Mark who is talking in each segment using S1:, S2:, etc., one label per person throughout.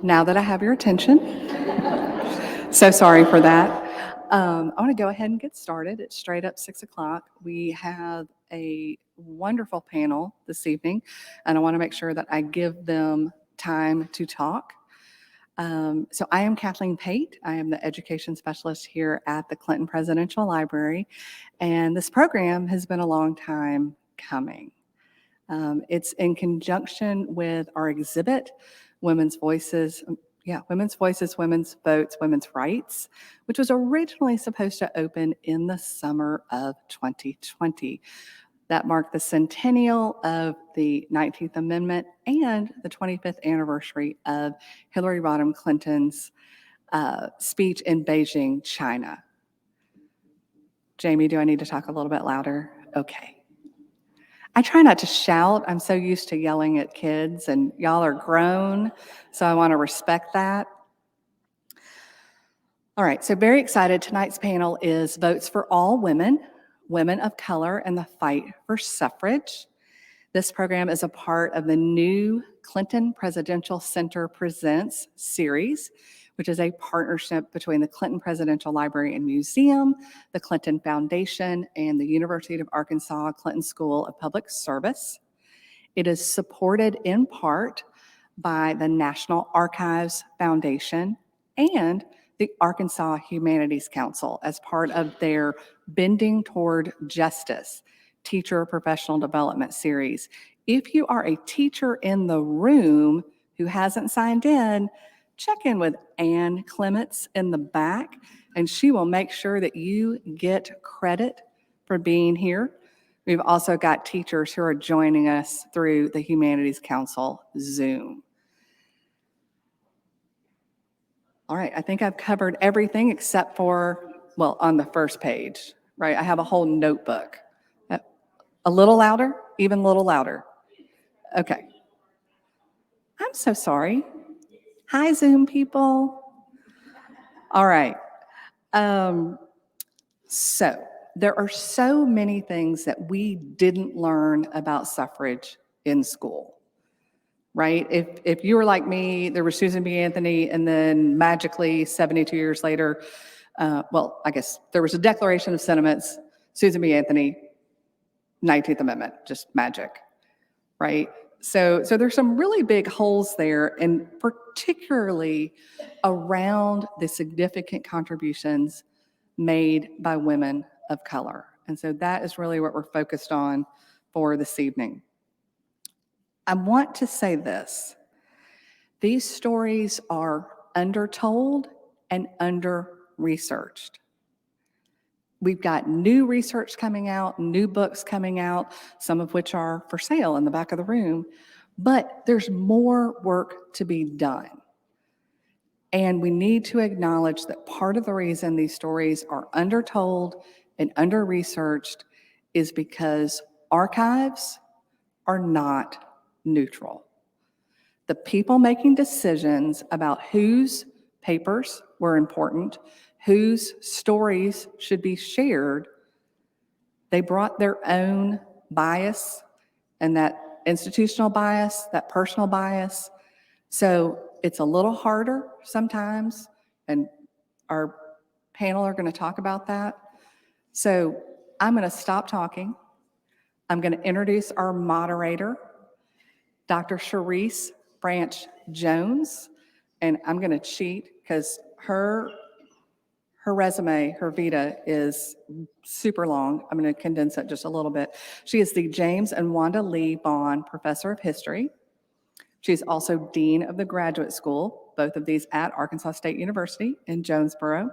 S1: Now that I have your attention, so sorry for that. I want to go ahead and get started. It's straight up 6 o'clock. We have a wonderful panel this evening, and I want to make sure that I give them time to talk. So I am Kathleen Cahill. I am the education specialist here at the Clinton Presidential Library, and this program has been a long time coming. It's in conjunction with our exhibit, Women's Voices, Women's Voices, Women's Votes, Women's Rights, which was originally supposed to open in the summer of 2020. That marked the centennial of the 19th Amendment and the 25th anniversary of Hillary Rodham Clinton's speech in Beijing, China. Jamie, do I need to talk a little bit louder? Okay. I try not to shout. I'm so used to yelling at kids, and y'all are grown, so I want to respect that. All right, so very excited. Tonight's panel is Votes for All Women, Women of Color, and the Fight for Suffrage. This program is a part of the new Clinton Presidential Center Presents series, which is a partnership between the Clinton Presidential Library and Museum, the Clinton Foundation, and the University of Arkansas Clinton School of Public Service. It is supported in part by the National Archives Foundation and the Arkansas Humanities Council as part of their Bending Toward Justice Teacher Professional Development Series. If you are a teacher in the room who hasn't signed in, check in with Ann Clements in the back, and she will make sure that you get credit for being here. We've also got teachers who are joining us through the Humanities Council Zoom. All right, I think I've covered everything except for, well, on the first page, right? I have a whole notebook. A little louder? Even a little louder. Okay. I'm so sorry. Hi, Zoom people. All right. So there are so many things that we didn't learn about suffrage in school, right? If you were like me, there was Susan B. Anthony, and then magically 72 years later, I guess there was a Declaration of Sentiments, Susan B. Anthony, 19th Amendment, just magic, right? So there's some really big holes there, and particularly around the significant contributions made by women of color. And so that is really what we're focused on for this evening. I want to say this. These stories are undertold and under-researched. We've got new research coming out, new books coming out, some of which are for sale in the back of the room, but there's more work to be done. And we need to acknowledge that part of the reason these stories are undertold and under-researched is because archives are not neutral. The people making decisions about whose papers were important, whose stories should be shared, they brought their own bias, and that institutional bias, that personal bias. So it's a little harder sometimes, and our panel are going to talk about that. So I'm going to stop talking. I'm going to introduce our moderator, Dr. Cherisse Jones-Branch, and I'm going to cheat because her resume, her vita, is super long. I'm going to condense it just a little bit. She is the James and Wanda Lee Bond Professor of History. She's also Dean of the Graduate School, both of these at Arkansas State University in Jonesboro.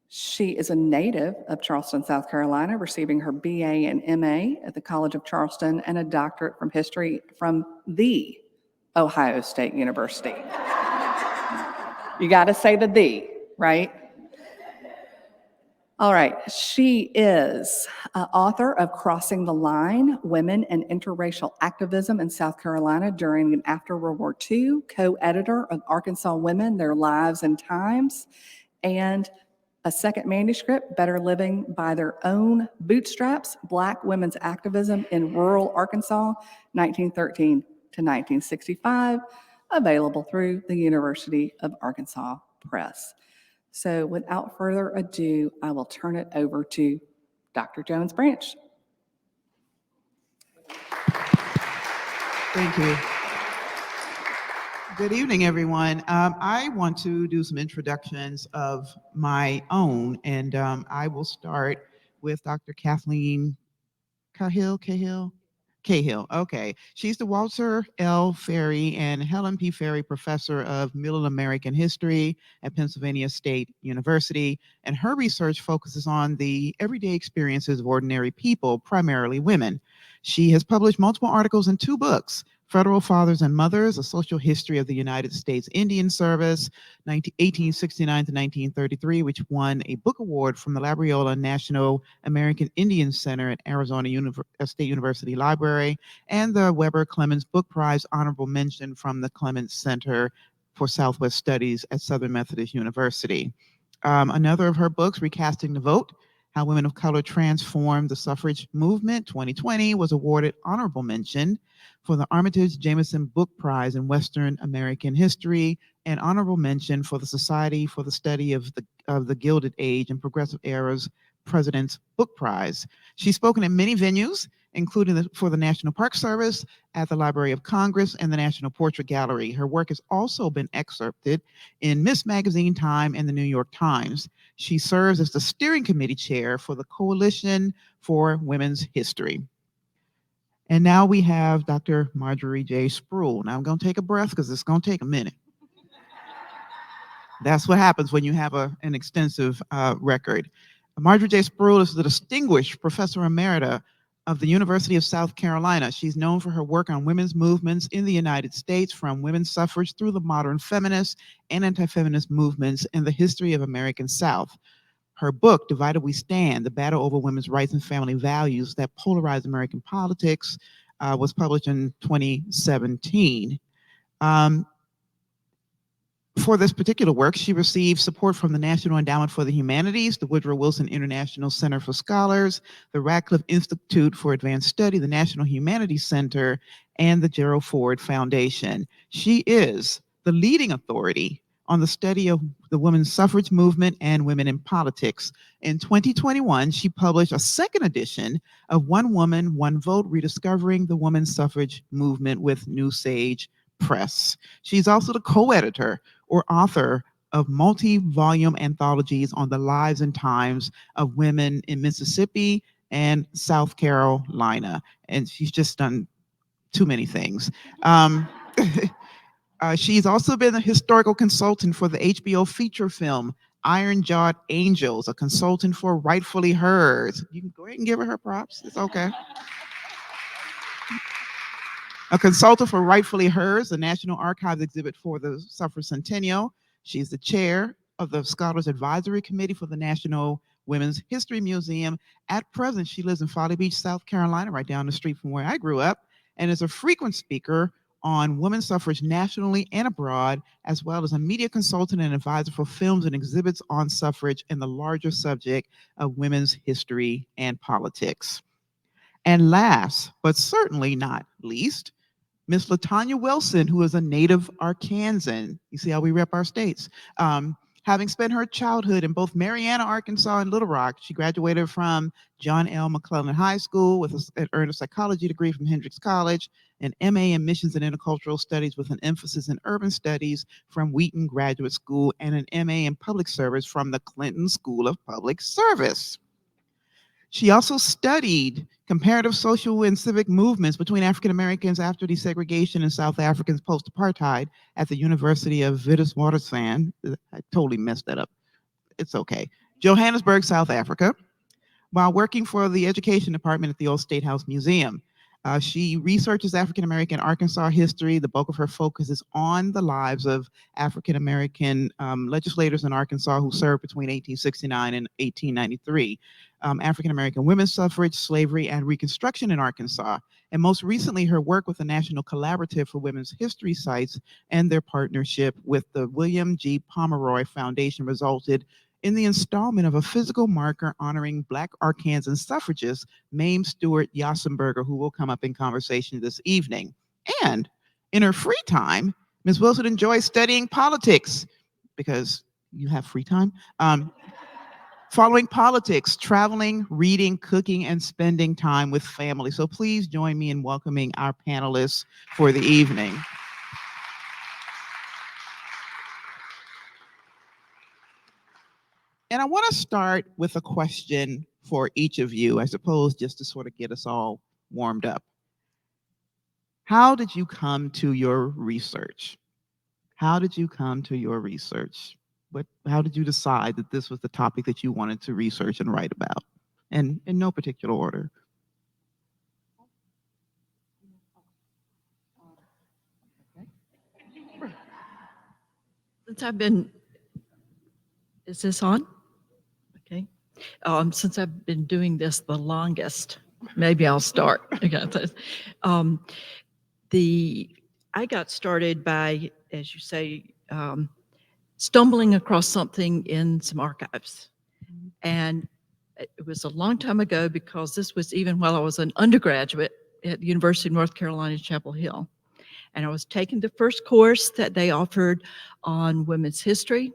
S1: She is a native of Charleston, South Carolina, receiving her BA and MA at the College of Charleston and a doctorate from history from the Ohio State University. You got to say the, right? All right, she is author of Crossing the Line, Women and Interracial Activism in South Carolina During and After World War II, co-editor of Arkansas Women, Their Lives and Times, and a second manuscript, Better Living by Their Own Bootstraps, Black Women's Activism in Rural Arkansas, 1913 to 1965, available through the University of Arkansas Press. So without further ado, I will turn it over to Dr. Jones-Branch.
S2: Thank you. Good evening, everyone. I want to do some introductions of my own, and I will start with Dr. Cathleen Cahill. Okay. She's the Walter L. Ferry and Helen P. Ferry Professor of Middle American History at Pennsylvania State University, and her research focuses on the everyday experiences of ordinary people, primarily women. She has published multiple articles in 2 books, Federal Fathers and Mothers, A Social History of the United States Indian Service, 1869 to 1933, which won a book award from the Labriola National American Indian Center at Arizona State University Library, and the Weber Clemens Book Prize honorable mention from the Clemens Center for Southwest Studies at Southern Methodist University. Another of her books, Recasting the Vote, How Women of Color Transformed the Suffrage Movement, 2020, was awarded honorable mention for the Armitage Jameson Book Prize in Western American History, and honorable mention for the Society for the Study of the Gilded Age and Progressive Era's President's Book Prize. She's spoken at many venues, including for the National Park Service, at the Library of Congress, and the National Portrait Gallery. Her work has also been excerpted in Miss Magazine, Time, and the New York Times. She serves as the steering committee chair for the Coalition for Women's History. And now we have Dr. Marjorie J. Spruill. Now I'm going to take a breath because it's going to take a minute. That's what happens when you have an extensive record. Marjorie J. Spruill is the Distinguished Professor Emerita of the University of South Carolina. She's known for her work on women's movements in the United States, from women's suffrage through the modern feminist and anti-feminist movements in the history of American South. Her book, Divided We Stand, The Battle Over Women's Rights and Family Values That Polarized American Politics, was published in 2017. For this particular work, she received support from the National Endowment for the Humanities, the Woodrow Wilson International Center for Scholars, the Radcliffe Institute for Advanced Study, the National Humanities Center, and the Gerald Ford Foundation. She is the leading authority on the study of the women's suffrage movement and women in politics. In 2021, she published a second edition of One Woman, One Vote, Rediscovering the Women's Suffrage Movement with New Sage Press. She's also the co-editor or author of multi-volume anthologies on the lives and times of women in Mississippi and South Carolina. And she's just done too many things. She's also been a historical consultant for the HBO feature film Iron Jawed Angels, a consultant for Rightfully Hers. You can go ahead and give her props. It's okay. A consultant for Rightfully Hers, the National Archives exhibit for the Suffrage Centennial. She's the chair of the Scholars Advisory Committee for the National Women's History Museum. At present, she lives in Folly Beach, South Carolina, right down the street from where I grew up, and is a frequent speaker on women's suffrage nationally and abroad, as well as a media consultant and advisor for films and exhibits on suffrage and the larger subject of women's history and politics. And last, but certainly not least, Miss Latonya Wilson, who is a native Arkansan. You see how we rep our states. Having spent her childhood in both Marianna, Arkansas, and Little Rock, she graduated from John L. McClellan High School with earned a psychology degree from Hendrix College, an MA in Missions and Intercultural Studies with an emphasis in urban studies from Wheaton Graduate School, and an MA in Public Service from the Clinton School of Public Service. She also studied comparative social and civic movements between African Americans after desegregation and South Africans post-apartheid at the University of Witwatersrand. I totally messed that up. It's okay. Johannesburg, South Africa, while working for the Education Department at the Old State House Museum. She researches African American Arkansas history. The bulk of her focus is on the lives of African American legislators in Arkansas who served between 1869 and 1893. African American women's suffrage, slavery, and Reconstruction in Arkansas. And most recently, her work with the National Collaborative for Women's History Sites and their partnership with the William G. Pomeroy Foundation resulted in the installment of a physical marker honoring Black Arkansan suffragist Mame Stewart Yassenberger, who will come up in conversation this evening. And in her free time, Ms. Wilson enjoys studying politics because you have free time. Following politics, traveling, reading, cooking, and spending time with family. So please join me in welcoming our panelists for the evening. And I want to start with a question for each of you, I suppose, just to sort of get us all warmed up. How did you come to your research? How did you come to your research? How did you decide that this was the topic that you wanted to research and write about? And in no particular order.
S3: Since I've been, is this on? Okay. Since I've been doing this the longest, maybe I'll start. I got started by, as you say, stumbling across something in some archives. And it was a long time ago because this was even while I was an undergraduate at the University of North Carolina, Chapel Hill. And I was taking the first course that they offered on women's history.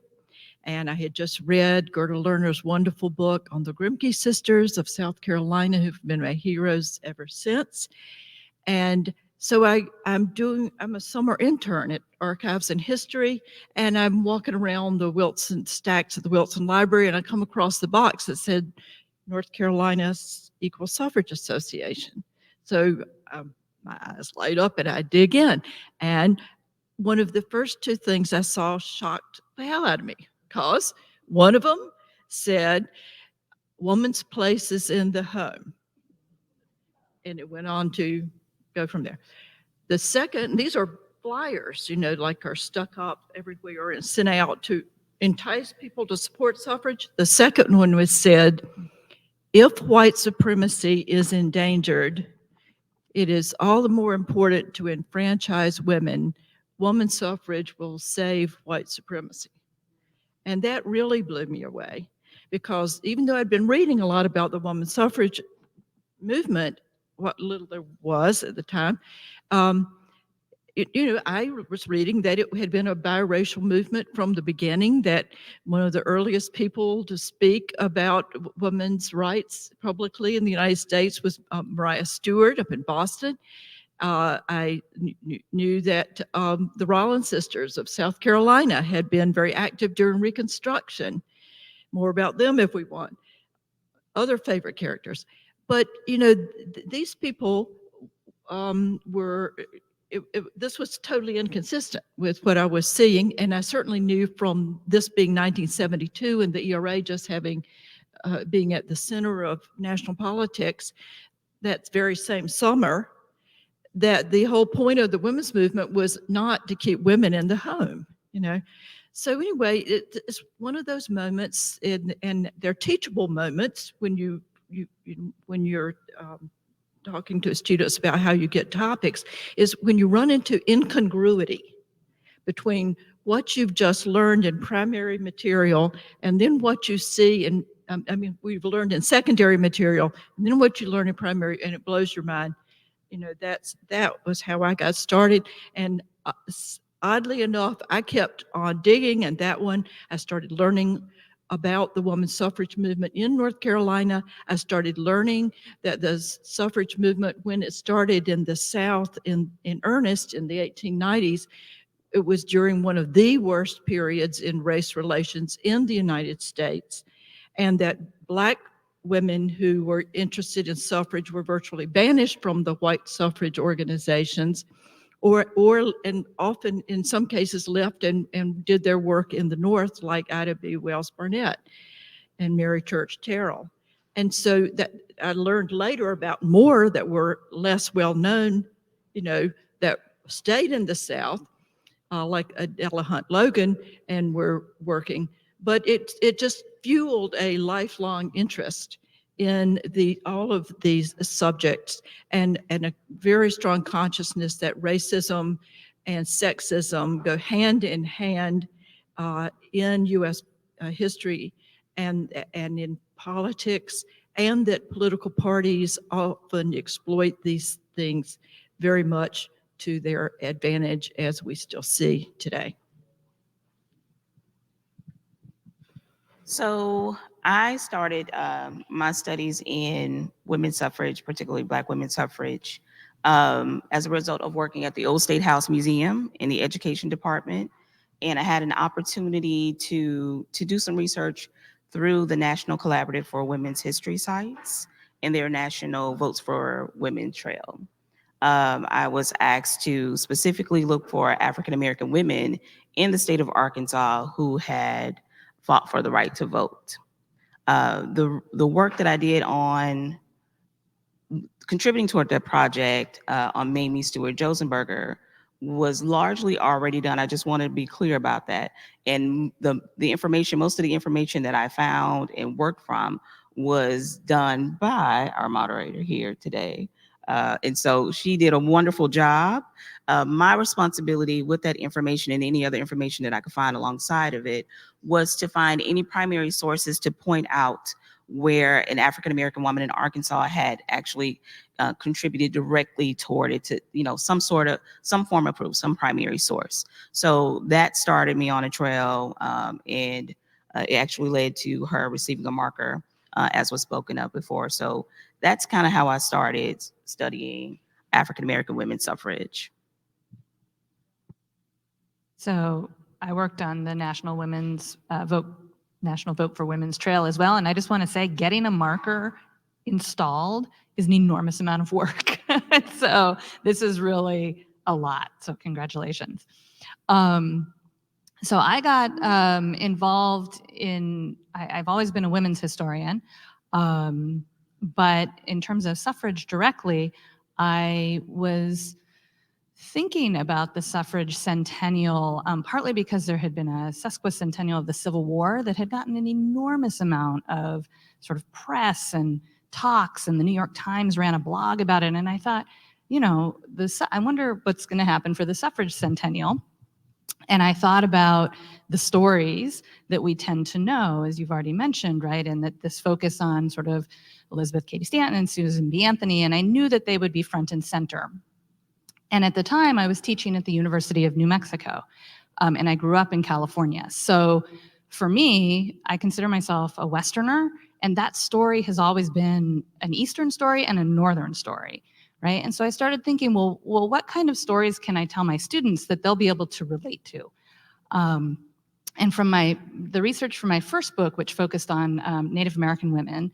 S3: And I had just read Gerda Lerner's wonderful book on the Grimke sisters of South Carolina, who've been my heroes ever since. And so I'm a summer intern at Archives and History, and I'm walking around the Wilson stacks at the Wilson Library, and I come across the box that said North Carolina Equal Suffrage Association. So my eyes light up and I dig in. And one of the first two things I saw shocked the hell out of me, because one of them said, woman's place is in the home. And it went on to go from there. The second, these are flyers, like are stuck up everywhere and sent out to entice people to support suffrage. The second one was said, if white supremacy is endangered, it is all the more important to enfranchise women. Woman suffrage will save white supremacy. And that really blew me away, because even though I'd been reading a lot about the woman suffrage movement, what little there was at the time, I was reading that it had been a biracial movement from the beginning, that one of the earliest people to speak about women's rights publicly in the United States was Maria Stewart up in Boston. I knew that the Rollins sisters of South Carolina had been very active during Reconstruction. More about them if we want. Other favorite characters. But, these people this was totally inconsistent with what I was seeing. And I certainly knew from this being 1972 and the ERA just being at the center of national politics that very same summer, that the whole point of the women's movement was not to keep women in the home, So anyway, it's one of those moments, and they're teachable moments when you're talking to students about how you get topics, is when you run into incongruity between what you've just learned in primary material and then what you see in, we've learned in secondary material, and then what you learn in primary, and it blows your mind. That was how I got started. And oddly enough, I kept on digging, and that one, I started learning about the women's suffrage movement in North Carolina. I started learning that the suffrage movement, when it started in the South in earnest in the 1890s, it was during one of the worst periods in race relations in the United States, and that Black women who were interested in suffrage were virtually banished from the white suffrage organizations, and often in some cases left and did their work in the North, like Ida B. Wells Barnett and Mary Church Terrell. And so that I learned later about more that were less well known, that stayed in the South, like Adela Hunt Logan, and were working. But it just fueled a lifelong interest in all of these subjects, and a very strong consciousness that racism and sexism go hand in hand in U.S. History and in politics, and that political parties often exploit these things very much to their advantage, as we still see today.
S4: So I started my studies in women's suffrage, particularly Black women's suffrage, as a result of working at the Old State House Museum in the education department. And I had an opportunity to do some research through the National Collaborative for Women's History Sites and their National Votes for Women Trail. I was asked to specifically look for African American women in the state of Arkansas who had fought for the right to vote. The work that I did on contributing toward that project on Mamie Stewart Josenberger was largely already done. I just wanted to be clear about that. And the information, most of the information that I found and worked from was done by our moderator here today. And so she did a wonderful job. My responsibility with that information and any other information that I could find alongside of it was to find any primary sources to point out where an African American woman in Arkansas had actually contributed directly toward it, to, you know, some form of proof, some primary source. So that started me on a trail, and it actually led to her receiving a marker, as was spoken of before. So that's kind of how I started studying African American women's suffrage.
S5: So I worked on the National Vote for Women's Trail as well. And I just want to say, getting a marker installed is an enormous amount of work. So this is really a lot. So congratulations. So I got involved in, I've always been a women's historian, but in terms of suffrage directly, I was thinking about the suffrage centennial, partly because there had been a sesquicentennial of the Civil War that had gotten an enormous amount of sort of press and talks, and the New York Times ran a blog about it. And I thought, you know, I wonder what's going to happen for the suffrage centennial. And I thought about the stories that we tend to know, as you've already mentioned, right? And that this focus on sort of Elizabeth Cady Stanton and Susan B. Anthony, and I knew that they would be front and center. And at the time, I was teaching at the University of New Mexico, and I grew up in California. So for me, I consider myself a Westerner, and that story has always been an Eastern story and a Northern story, right? And so I started thinking, well, what kind of stories can I tell my students that they'll be able to relate to? And from the research for my first book, which focused on Native American women,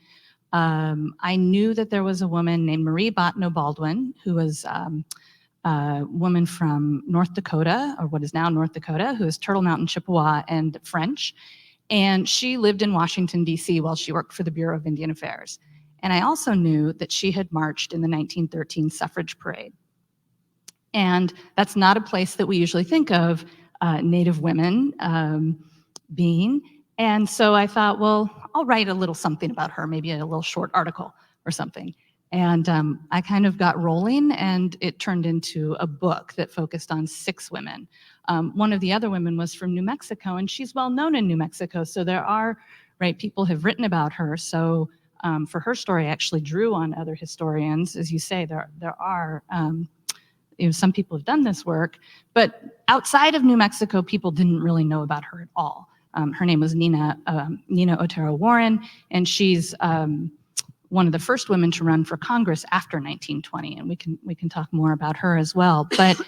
S5: I knew that there was a woman named Marie Bottineau Baldwin, who was a woman from North Dakota, or what is now North Dakota, who is Turtle Mountain Chippewa and French. And she lived in Washington, D.C. while she worked for the Bureau of Indian Affairs. And I also knew that she had marched in the 1913 suffrage parade. And that's not a place that we usually think of Native women being. And so I thought, well, I'll write a little something about her, maybe a little short article or something. And I kind of got rolling, and it turned into a book that focused on 6 women. One of the other women was from New Mexico, and she's well known in New Mexico. So there are, right, people have written about her. So for her story, I actually drew on other historians. As you say, there are, you know, some people have done this work, but outside of New Mexico, people didn't really know about her at all. Her name was Nina Otero Warren, and she's one of the first women to run for Congress after 1920, and we can talk more about her as well. But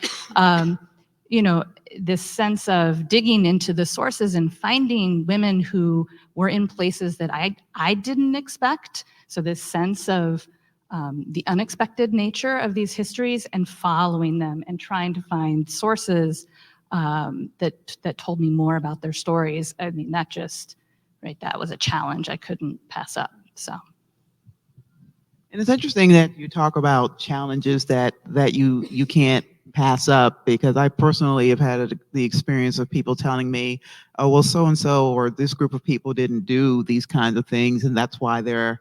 S5: you know, this sense of digging into the sources and finding women who were in places that I didn't expect. So this sense of the unexpected nature of these histories, and following them and trying to find sources that told me more about their stories. I mean, that was a challenge I couldn't pass up. So.
S2: And it's interesting that you talk about challenges that you can't pass up, because I personally have had the experience of people telling me, oh, well, so-and-so or this group of people didn't do these kinds of things, and that's why there are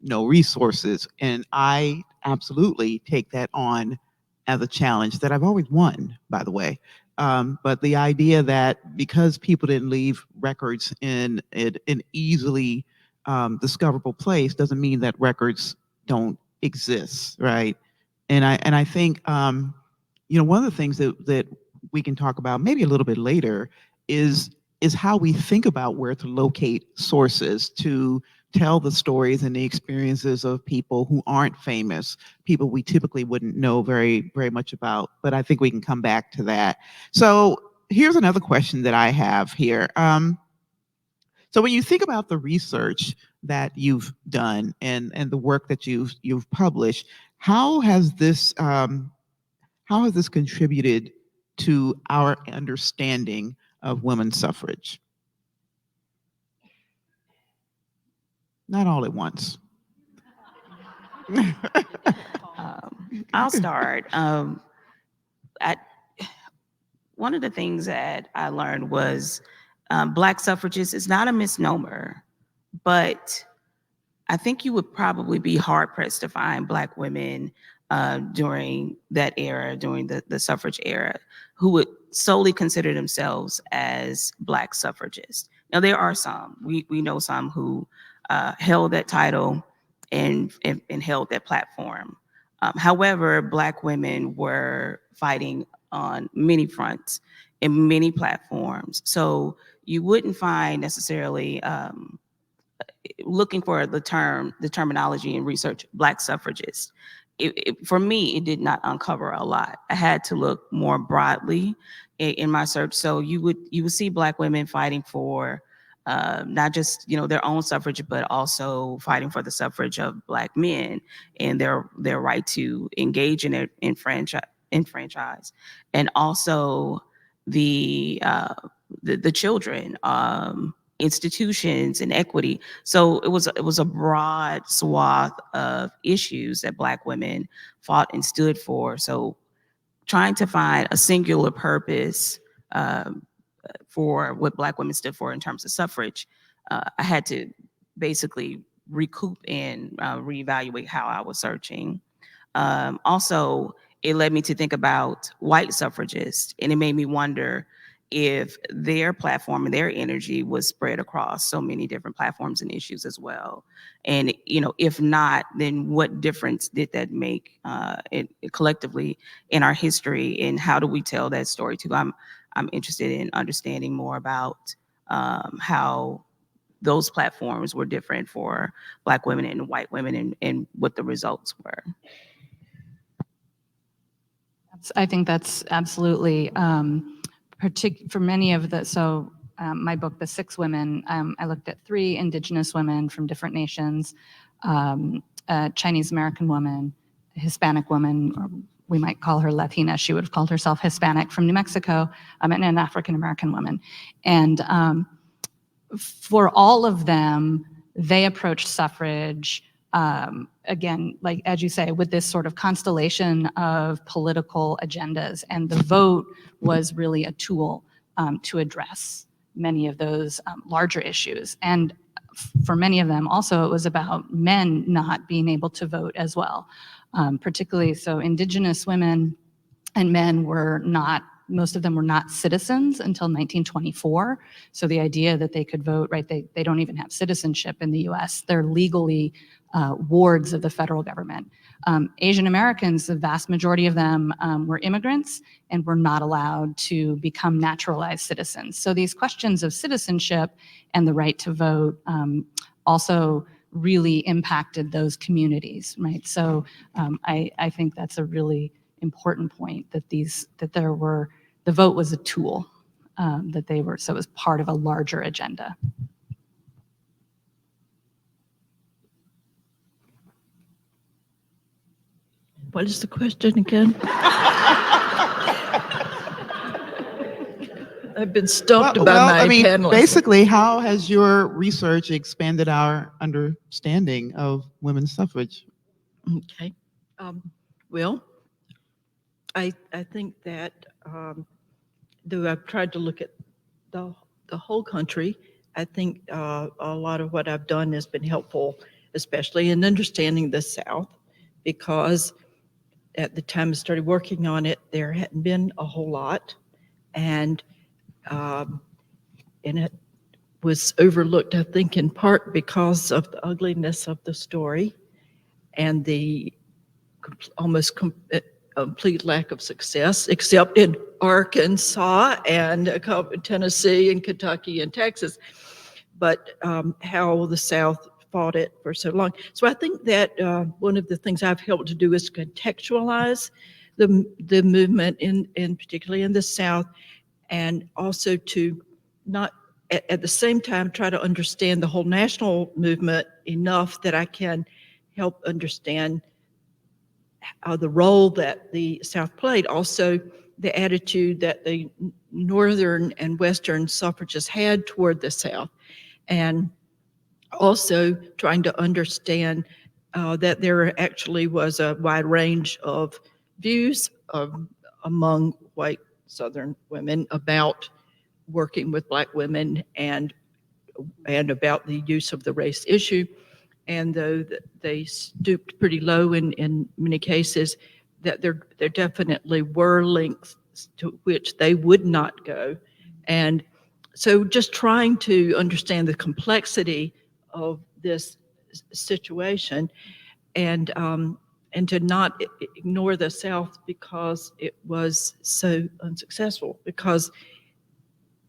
S2: no resources. And I absolutely take that on as a challenge that I've always won, by the way. But the idea that because people didn't leave records in an easily discoverable place doesn't mean that records don't exist, right? And I think one of the things that we can talk about maybe a little bit later is how we think about where to locate sources to tell the stories and the experiences of people who aren't famous, people we typically wouldn't know very, very much about. But I think we can come back to that. So here's another question that I have here. So when you think about the research that you've done and the work that you've published, how has this contributed to our understanding of women's suffrage? Not all at once.
S4: I'll start. One of the things that I learned was Black suffragists is not a misnomer, but I think you would probably be hard pressed to find Black women during that era, during the suffrage era, who would solely consider themselves as Black suffragists. Now, there are some. We know some who held that title and held that platform. However, Black women were fighting on many fronts and many platforms. So you wouldn't find necessarily looking for the terminology in research, Black suffragists. For me, it did not uncover a lot. I had to look more broadly in my search. So you would see Black women fighting for not just their own suffrage, but also fighting for the suffrage of Black men and their right to engage in franchise, and also the children, institutions, and equity. So it was a broad swath of issues that Black women fought and stood for. So trying to find a singular purpose for what Black women stood for in terms of suffrage, I had to basically recoup and reevaluate how I was searching. Also, it led me to think about white suffragists, and it made me wonder if their platform and their energy was spread across so many different platforms and issues as well. And if not, then what difference did that make collectively in our history, and how do we tell that story too? I'm interested in understanding more about how those platforms were different for Black women and white women, and what the results were.
S5: I think that's absolutely, for many of the, my book, The Six Women, I looked at 3 Indigenous women from different nations, a Chinese American woman, a Hispanic woman, or we might call her Latina. She would have called herself Hispanic, from New Mexico, and an African American woman. And for all of them, they approached suffrage, again, like as you say, with this sort of constellation of political agendas, and the vote was really a tool to address many of those larger issues. And for many of them also, it was about men not being able to vote as well. Particularly, so Indigenous women and men were not, most of them were not citizens until 1924. So the idea that they could vote, right, they don't even have citizenship in the US. They're legally wards of the federal government. Asian Americans, the vast majority of them were immigrants and were not allowed to become naturalized citizens. So these questions of citizenship and the right to vote also really impacted those communities, right? So I think that's a really important point, that the vote was a tool, so it was part of a larger agenda.
S3: What is the question again? I've been stumped by my panelists.
S2: Basically, how has your research expanded our understanding of women's suffrage?
S3: Okay. Well, I think that though I've tried to look at the whole country, I think a lot of what I've done has been helpful, especially in understanding the South, because at the time I started working on it, there hadn't been a whole lot, and it was overlooked, I think, in part because of the ugliness of the story and the almost complete lack of success, except in Arkansas and Tennessee and Kentucky and Texas, but how the South fought it for so long. So I think that one of the things I've helped to do is contextualize the movement in particularly in the South, and also to not at the same time try to understand the whole national movement enough that I can help understand the role that the South played. Also, the attitude that the Northern and Western suffragists had toward the South, and also trying to understand that there actually was a wide range of views among white Southern women about working with Black women and about the use of the race issue. And though they stooped pretty low in many cases, that there definitely were links to which they would not go. And so just trying to understand the complexity of this situation, and to not ignore the South because it was so unsuccessful. Because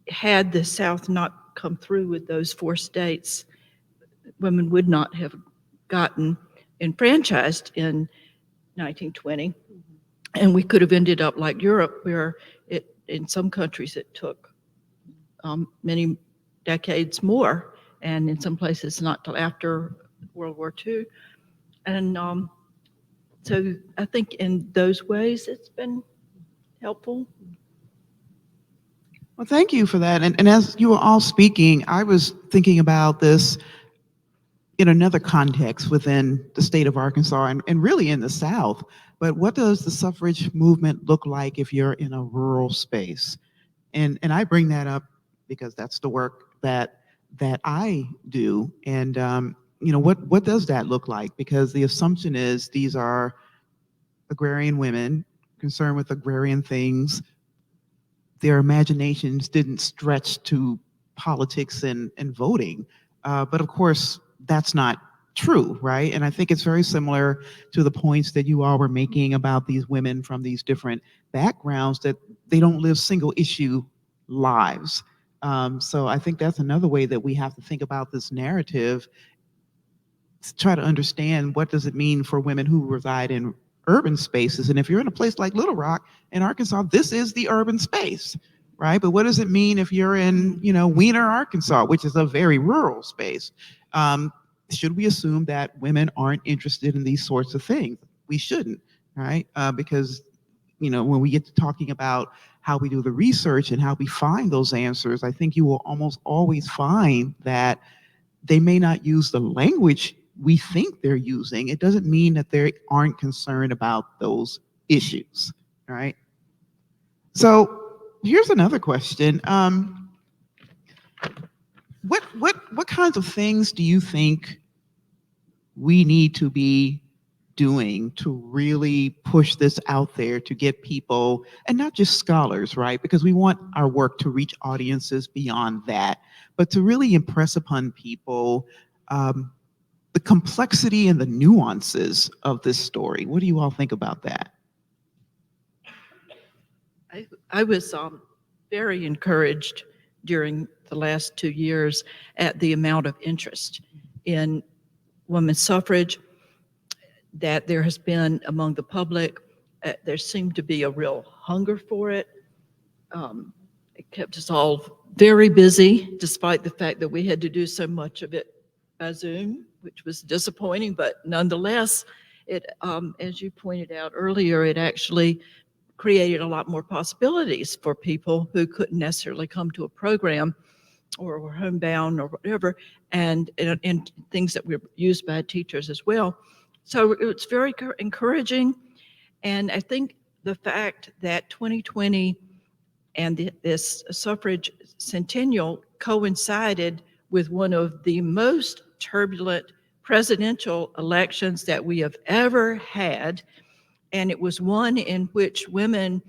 S3: had the South not come through with those 4 states, women would not have gotten enfranchised in 1920. And we could have ended up like Europe, where in some countries it took many decades more, and in some places not till after World War II. And so I think in those ways it's been helpful.
S2: Well, thank you for that. And as you were all speaking, I was thinking about this in another context within the state of Arkansas and really in the South. But what does the suffrage movement look like if you're in a rural space? And I bring that up because that's the work that I do. And what does that look like? Because the assumption is these are agrarian women concerned with agrarian things. Their imaginations didn't stretch to politics and voting. But of course, that's not true, right? And I think it's very similar to the points that you all were making about these women from these different backgrounds, that they don't live single issue lives. So I think that's another way that we have to think about this narrative, to try to understand what does it mean for women who reside in urban spaces. And if you're in a place like Little Rock in Arkansas, this is the urban space, right? But what does it mean if you're in, Weiner, Arkansas, which is a very rural space? Should we assume that women aren't interested in these sorts of things? We shouldn't, right? Because, when we get to talking about how we do the research and how we find those answers, I think you will almost always find that they may not use the language we think they're using. It doesn't mean that they aren't concerned about those issues, right? So here's another question. What kinds of things do you think we need to be doing to really push this out there to get people, and not just scholars, right? Because we want our work to reach audiences beyond that, but to really impress upon people the complexity and the nuances of this story. What do you all think about that?
S3: I was very encouraged during the last 2 years at the amount of interest in women's suffrage that there has been among the public. There seemed to be a real hunger for it. It kept us all very busy, despite the fact that we had to do so much of it by Zoom, which was disappointing, but nonetheless, it, as you pointed out earlier, it actually created a lot more possibilities for people who couldn't necessarily come to a program or were homebound or whatever, and things that were used by teachers as well. So it's very encouraging. And I think the fact that 2020 and this suffrage centennial coincided with one of the most turbulent presidential elections that we have ever had, and it was one in which women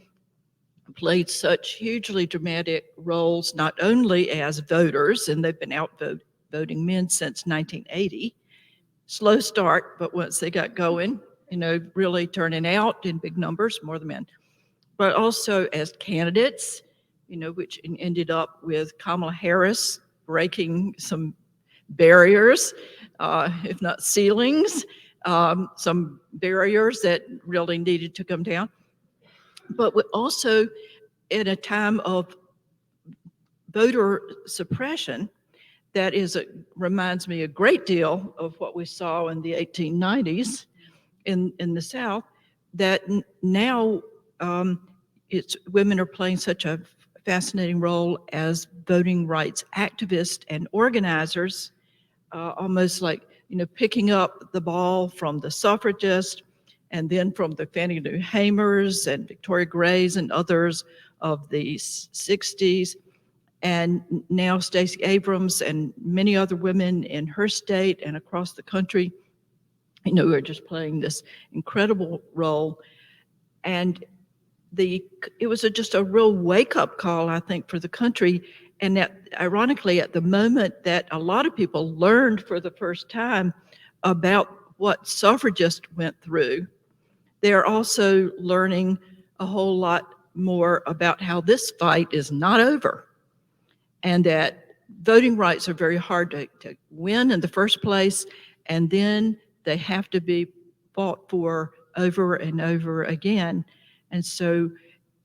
S3: played such hugely dramatic roles, not only as voters, and they've been out voting men since 1980. Slow start, but once they got going, really turning out in big numbers, more than men, but also as candidates, which ended up with Kamala Harris breaking some barriers, if not ceilings, some barriers that really needed to come down. But also in a time of voter suppression, that reminds me a great deal of what we saw in the 1890s in the South, that now women are playing such a fascinating role as voting rights activists and organizers, almost like, picking up the ball from the suffragists and then from the Fannie Lou Hamers and Victoria Grays and others of the 60s. And now Stacey Abrams and many other women in her state and across the country, who are just playing this incredible role. And it was just a real wake-up call, I think, for the country. And that, ironically, at the moment that a lot of people learned for the first time about what suffragists went through, they're also learning a whole lot more about how this fight is not over, and that voting rights are very hard to win in the first place, and then they have to be fought for over and over again. And so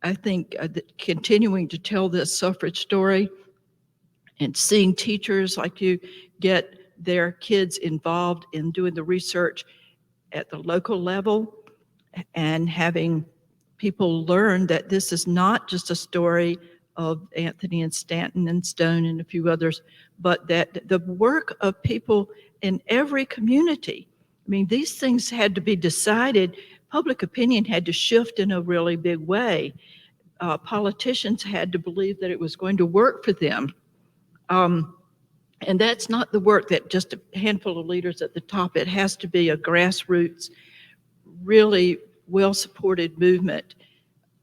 S3: I think that continuing to tell this suffrage story and seeing teachers like you get their kids involved in doing the research at the local level, and having people learn that this is not just a story of Anthony and Stanton and Stone and a few others, but that the work of people in every community. I mean, these things had to be decided. Public opinion had to shift in a really big way. Politicians had to believe that it was going to work for them. And that's not the work that just a handful of leaders at the top. It has to be a grassroots, really well-supported movement.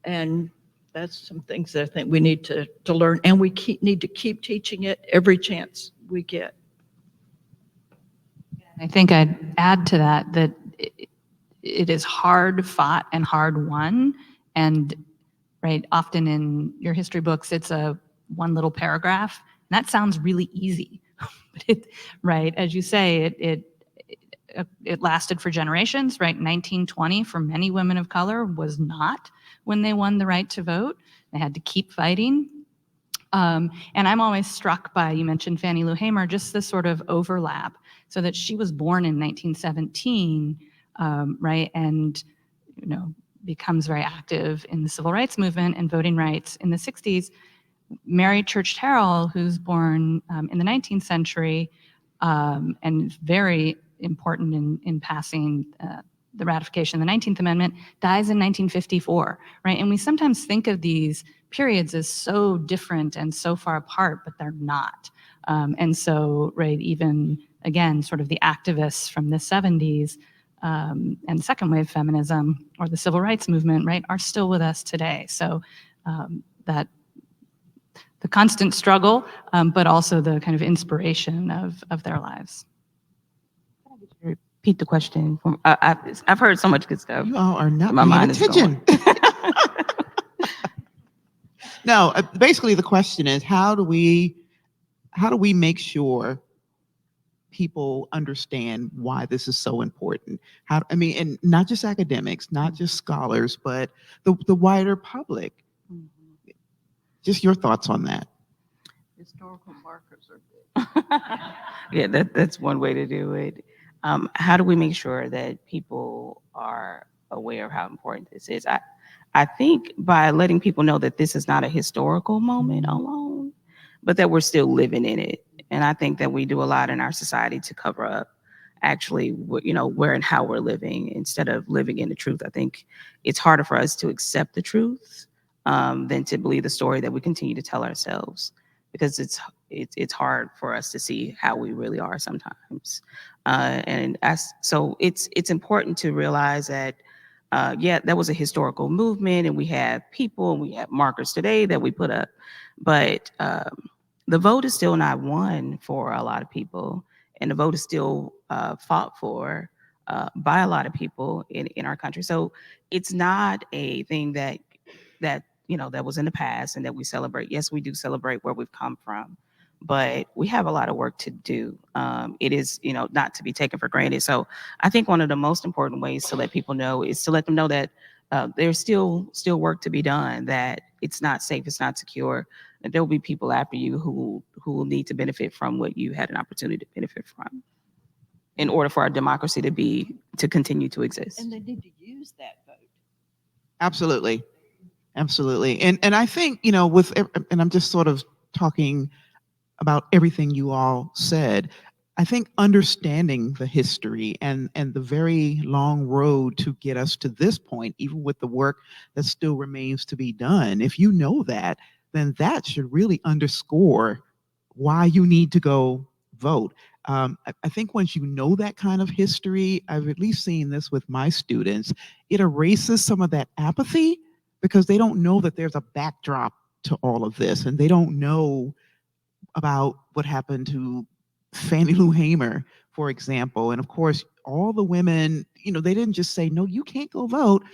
S3: And that's some things that I think we need to learn, and we need to keep teaching it every chance we get.
S5: I think I'd add to that it is hard fought and hard won. And right, often in your history books, it's a one little paragraph. And that sounds really easy. But right, as you say, it lasted for generations, right? 1920 for many women of color was not when they won the right to vote. They had to keep fighting. And I'm always struck by, you mentioned Fannie Lou Hamer, just this sort of overlap, so that she was born in 1917, right? And, becomes very active in the civil rights movement and voting rights in the 60s. Mary Church Terrell, who's born in the 19th century and very important in passing the ratification of the 19th Amendment, dies in 1954, right? And we sometimes think of these periods as so different and so far apart, but they're not. And so, right, even again, sort of the activists from the 70s and second wave feminism or the civil rights movement, right, are still with us today. So that the constant struggle, but also the kind of inspiration of their lives.
S4: Repeat the question. I've heard so much good stuff.
S2: You all are not
S4: My
S2: paying
S4: mind is
S2: attention. No, basically the question is, how do we make sure people understand why this is so important? And not just academics, not just scholars, but the wider public. Just your thoughts on that.
S3: Historical markers are big.
S4: Yeah, that's one way to do it. How do we make sure that people are aware of how important this is? I think by letting people know that this is not a historical moment alone, but that we're still living in it. And I think that we do a lot in our society to cover up actually, where and how we're living instead of living in the truth. I think it's harder for us to accept the truth than to believe the story that we continue to tell ourselves, because it's hard for us to see how we really are sometimes. So it's important to realize that, that was a historical movement, and we have people and we have markers today that we put up, but the vote is still not won for a lot of people, and the vote is still fought for by a lot of people in our country. So it's not a thing that that was in the past and that we celebrate. Yes, we do celebrate where we've come from, but we have a lot of work to do. It is, not to be taken for granted. So I think one of the most important ways to let people know is to let them know that there's still work to be done, that it's not safe, it's not secure, and there will be people after you who will need to benefit from what you had an opportunity to benefit from in order for our democracy to continue to exist.
S3: And they need to use that vote.
S2: Absolutely. Absolutely. And I think, and I'm just sort of talking about everything you all said. I think understanding the history and the very long road to get us to this point, even with the work that still remains to be done, if you know that, then that should really underscore why you need to go vote. I think once you know that kind of history, I've at least seen this with my students, it erases some of that apathy because they don't know that there's a backdrop to all of this, and they don't know about what happened to Fannie Lou Hamer, for example. And of course, all the women, they didn't just say, no, you can't go vote.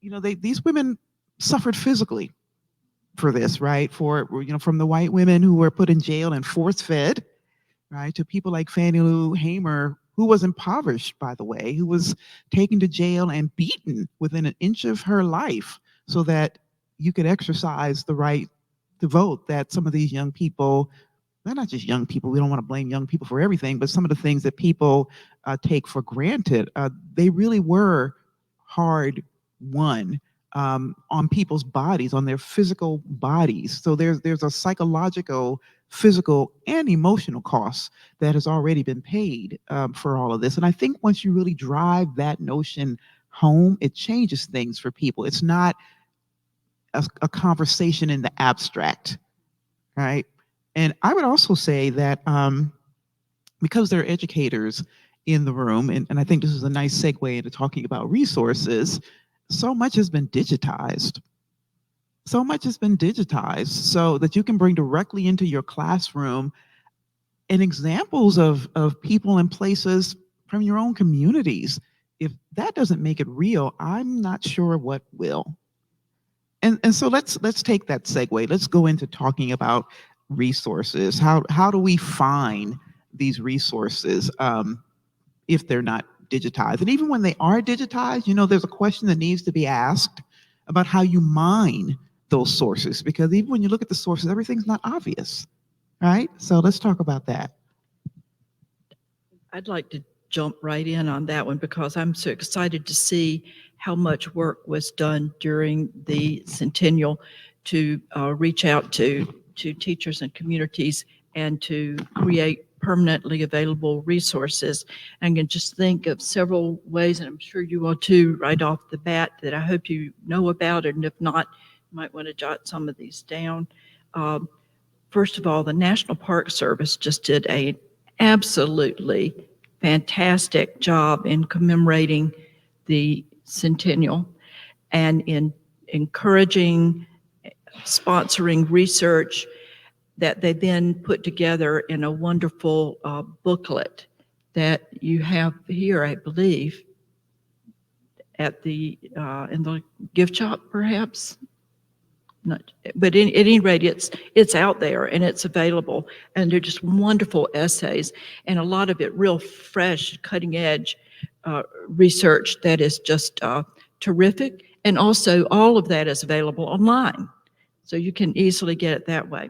S2: These women suffered physically for this, right? From the white women who were put in jail and force-fed, right, to people like Fannie Lou Hamer, who was impoverished, by the way, who was taken to jail and beaten within an inch of her life so that you could exercise the right to vote that some of these young people, they're not just young people, we don't want to blame young people for everything, but some of the things that people take for granted, they really were hard won on people's bodies, on their physical bodies. So there's a psychological, physical, and emotional cost that has already been paid for all of this. And I think once you really drive that notion home, it changes things for people. It's not a conversation in the abstract, right? And I would also say that because there are educators in the room, and I think this is a nice segue into talking about resources, so much has been digitized. So much has been digitized so that you can bring directly into your classroom and examples of people and places from your own communities. If that doesn't make it real, I'm not sure what will. And so let's take that segue. Let's go into talking about resources. How do we find these resources if they're not digitized? And even when they are digitized, there's a question that needs to be asked about how you mine those sources, because even when you look at the sources, everything's not obvious, right? So let's talk about that.
S3: I'd like to jump right in on that one because I'm so excited to see how much work was done during the centennial to reach out to teachers and communities and to create permanently available resources. And I can just think of several ways, and I'm sure you will too, right off the bat, that I hope you know about, and if not, you might want to jot some of these down. First of all, the National Park Service just did an absolutely fantastic job in commemorating the centennial and in encouraging, sponsoring research that they then put together in a wonderful booklet that you have here, I believe, at the in the gift shop, perhaps. Not, but at any rate, it's out there and it's available, and they're just wonderful essays, and a lot of it real fresh, cutting edge research that is just terrific. And also, all of that is available online, so you can easily get it that way.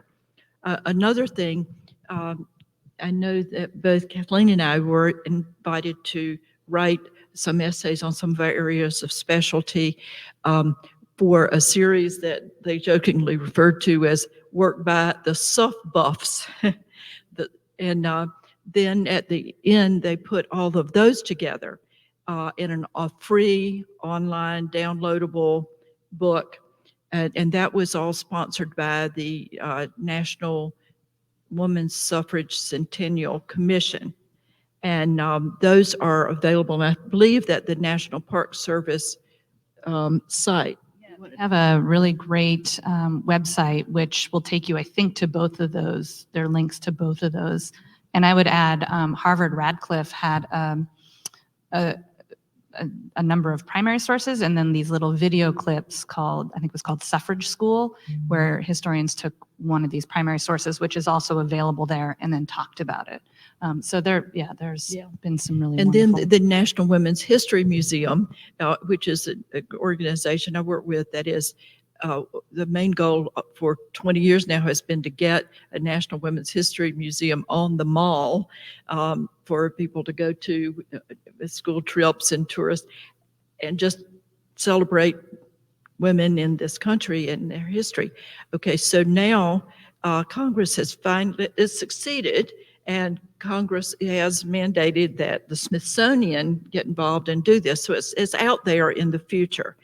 S3: Another thing, I know that both Kathleen and I were invited to write some essays on some of our areas of specialty for a series that they jokingly referred to as work by the Suff Buffs. And then at the end, they put all of those together in a free online downloadable book. And that was all sponsored by the National Women's Suffrage Centennial Commission. And those are available. And I believe that the National Park Service site.
S5: We have a really great website, which will take you, I think, to both of those. There are links to both of those. And I would add Harvard Radcliffe had a number of primary sources and then these little video clips called, I think it was called Suffrage School, where historians took one of these primary sources, which is also available there, and then talked about it. So there's been some really
S3: And
S5: wonderful.
S3: then the National Women's History Museum, which is an organization I work with that is the main goal for 20 years now has been to get a National Women's History Museum on the mall for people to go to school trips and tourists and just celebrate women in this country and their history. Okay, so now Congress has finally succeeded, and Congress has mandated that the Smithsonian get involved and do this. So it's out there in the future.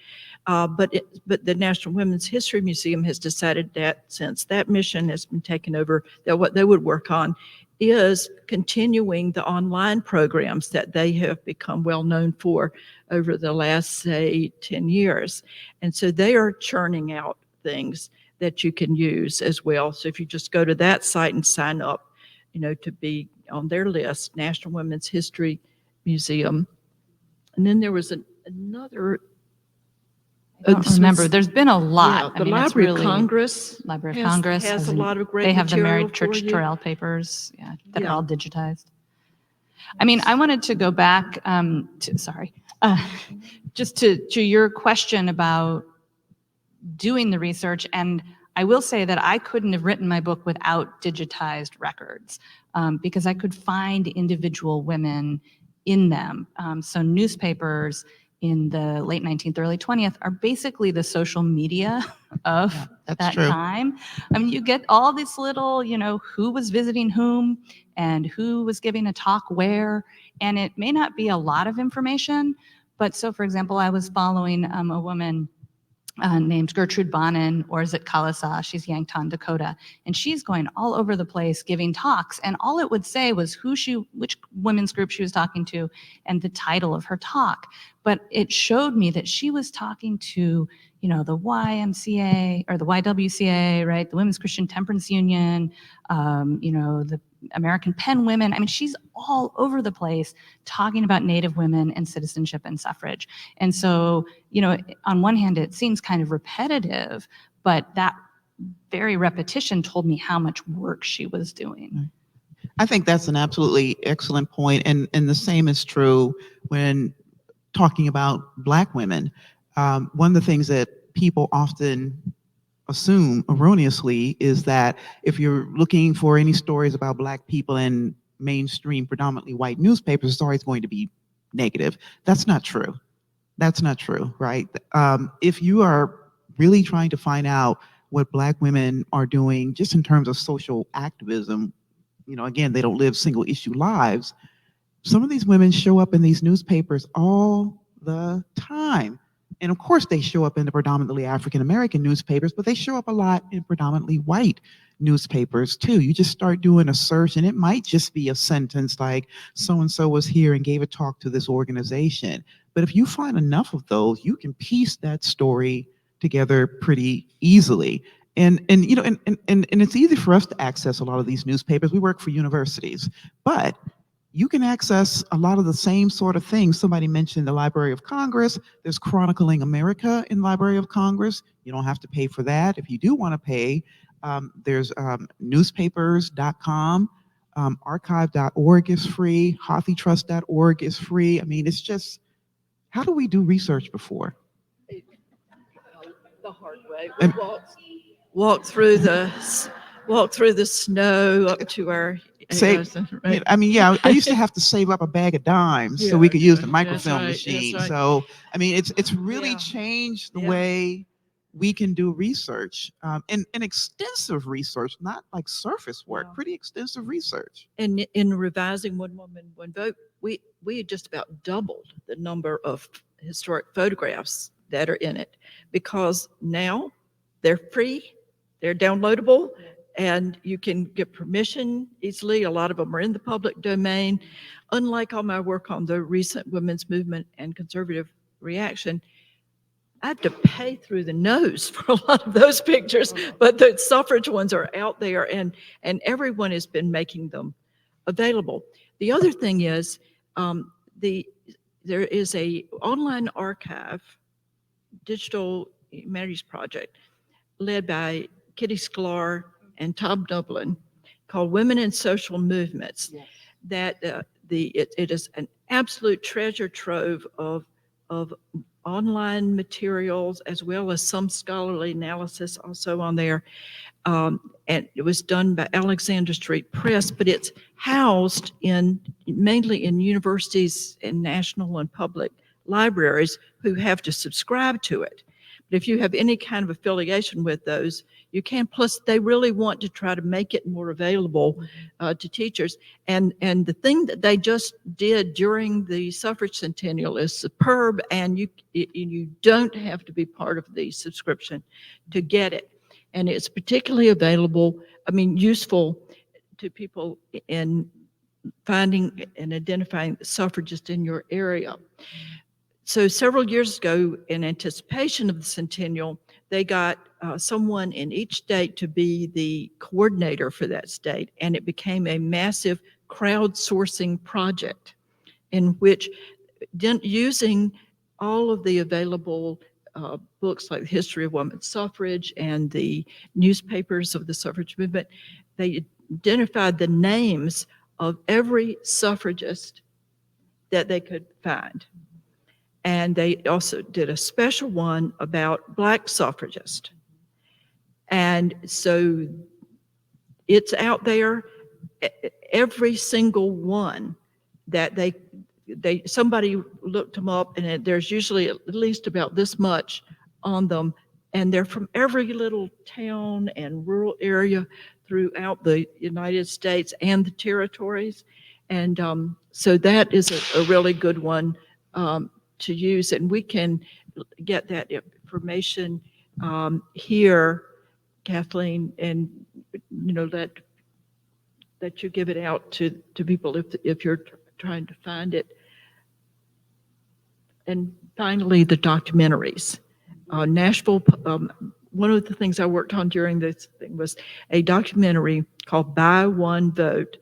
S3: But the National Women's History Museum has decided that since that mission has been taken over, that what they would work on is continuing the online programs that they have become well known for over the last, say, 10 years. And so they are churning out things that you can use as well. So if you just go to that site and sign up, to be on their list, National Women's History Museum. And then there was another.
S5: I don't remember. There's been a lot.
S3: Yeah, the Library of Congress.
S5: Library of Congress
S3: has a lot of great
S5: They have the
S3: material
S5: Mary Church
S3: for you.
S5: Terrell papers, that are
S3: Yeah.
S5: all digitized. I mean, I wanted to go back just to your question about doing the research. And I will say that I couldn't have written my book without digitized records because I could find individual women in them. So newspapers in the late 19th, early 20th are basically the social media of that
S2: true.
S5: time. I mean, you get all this little, who was visiting whom and who was giving a talk where, and it may not be a lot of information, but so for example, I was following a woman named Gertrude Bonin, or is it Kalasa? She's Yankton, Dakota. And she's going all over the place giving talks. And all it would say was which women's group she was talking to and the title of her talk. But it showed me that she was talking to, the YMCA or the YWCA, right? The Women's Christian Temperance Union, the American Pen Women. I mean, she's all over the place talking about Native women and citizenship and suffrage. And so, on one hand, it seems kind of repetitive, but that very repetition told me how much work she was doing.
S2: I think that's an absolutely excellent point. And the same is true when talking about Black women. One of the things that people often assume erroneously is that if you're looking for any stories about Black people in mainstream, predominantly white newspapers, it's always going to be negative. That's not true. That's not true, right? If you are really trying to find out what Black women are doing just in terms of social activism, again, they don't live single issue lives. Some of these women show up in these newspapers all the time. And of course, they show up in the predominantly African-American newspapers, but they show up a lot in predominantly white newspapers too. You just start doing a search and it might just be a sentence like, so-and-so was here and gave a talk to this organization. But if you find enough of those, you can piece that story together pretty easily. And it's easy for us to access a lot of these newspapers. We work for universities, but you can access a lot of the same sort of things. Somebody mentioned the Library of Congress. There's Chronicling America in Library of Congress. You don't have to pay for that. If you do want to pay, there's newspapers.com, archive.org is free, hothytrust.org is free. I mean, it's just, how do we do research before?
S3: The hard way. We walk through the snow up to our.
S2: Right. I mean, I used to have to save up a bag of dimes so we could use the microfilm machine. Right. So, I mean, it's really changed the way we can do research, and extensive research, not like surface work, pretty extensive research.
S3: And in revising One Woman, One Vote, we just about doubled the number of historic photographs that are in it because now they're free, they're downloadable. And you can get permission easily. A lot of them are in the public domain. Unlike all my work on the recent women's movement and conservative reaction, I have to pay through the nose for a lot of those pictures, but the suffrage ones are out there and everyone has been making them available. The other thing is there is a online archive, digital humanities project led by Kitty Sklar and Tom Dublin called Women in Social Movements.
S1: Yes.
S3: That it is an absolute treasure trove of online materials as well as some scholarly analysis also on there. And it was done by Alexander Street Press, but it's housed mainly in universities and national and public libraries who have to subscribe to it. But if you have any kind of affiliation with those, you can. Plus, they really want to try to make it more available to teachers. And the thing that they just did during the suffrage centennial is superb, and you don't have to be part of the subscription to get it. And it's particularly available, useful to people in finding and identifying suffragists in your area. So several years ago, in anticipation of the centennial, they got someone in each state to be the coordinator for that state, and it became a massive crowdsourcing project in which, using all of the available books like the History of Women's Suffrage and the newspapers of the suffrage movement, they identified the names of every suffragist that they could find. And they also did a special one about Black suffragists. And so it's out there, every single one that somebody looked them up, and there's usually at least about this much on them, and they're from every little town and rural area throughout the United States and the territories. And so that is a really good one to use, and we can get that information here, Kathleen, and let you give it out to people if you're trying to find it. And finally, the documentaries. Nashville, one of the things I worked on during this thing was a documentary called By One Vote,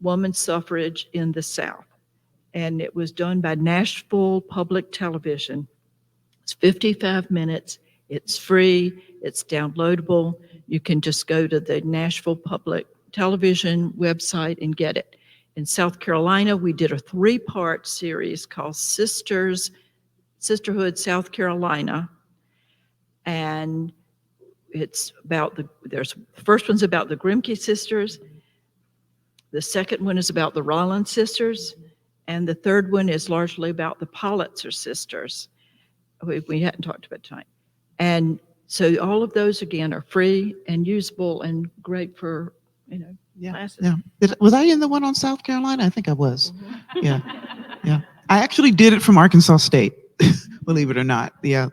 S3: Woman Suffrage in the South. And it was done by Nashville Public Television. It's 55 minutes. It's free. It's downloadable. You can just go to the Nashville Public Television website and get it. In South Carolina, we did a 3-part series called Sisterhood South Carolina. And it's about the first one's about the Grimke sisters. The second one is about the Rollins sisters. And the third one is largely about the Politzer sisters. We hadn't talked about tonight. And so all of those, again, are free and usable and great for, classes.
S2: Yeah. Was I in the one on South Carolina? I think I was. Yeah. Yeah. I actually did it from Arkansas State, believe it or not. Yeah.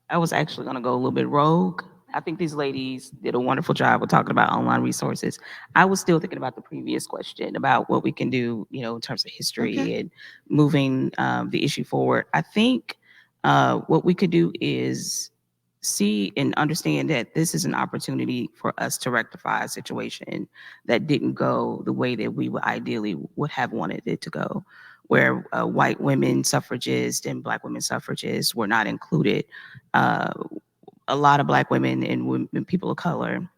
S4: I was actually going to go a little bit rogue. I think these ladies did a wonderful job of talking about online resources. I was still thinking about the previous question about what we can do, in terms of history and moving the issue forward. I think what we could do is see and understand that this is an opportunity for us to rectify a situation that didn't go the way that we would ideally would have wanted it to go, where white women suffragists and Black women suffragists were not included. A lot of Black women and women, people of color,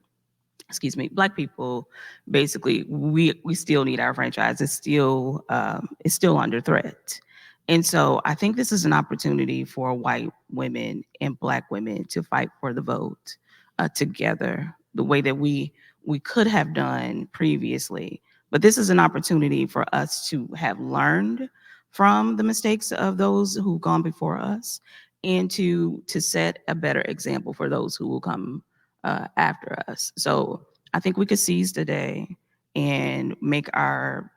S4: Black people, basically, we still need our franchise. It's still under threat. And so I think this is an opportunity for white women and Black women to fight for the vote together, the way that we could have done previously. But this is an opportunity for us to have learned from the mistakes of those who've gone before us, and to set a better example for those who will come after us. So I think we could seize the day and make our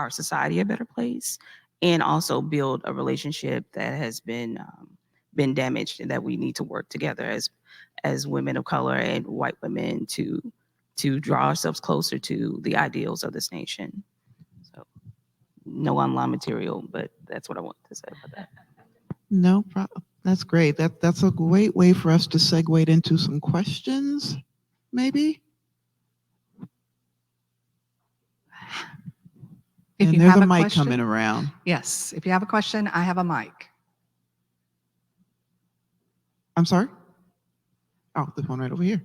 S4: society a better place, and also build a relationship that has been damaged, and that we need to work together as women of color and white women to draw ourselves closer to the ideals of this nation. So no online material, but that's what I want to say about that.
S2: No problem. That's great. That's a great way for us to segue into some questions, maybe.
S1: If
S2: And
S1: you
S2: there's
S1: have
S2: a
S1: a
S2: mic
S1: question,
S2: coming around.
S1: yes, if you have a question, I have a mic.
S2: I'm sorry? Oh, there's one right over here.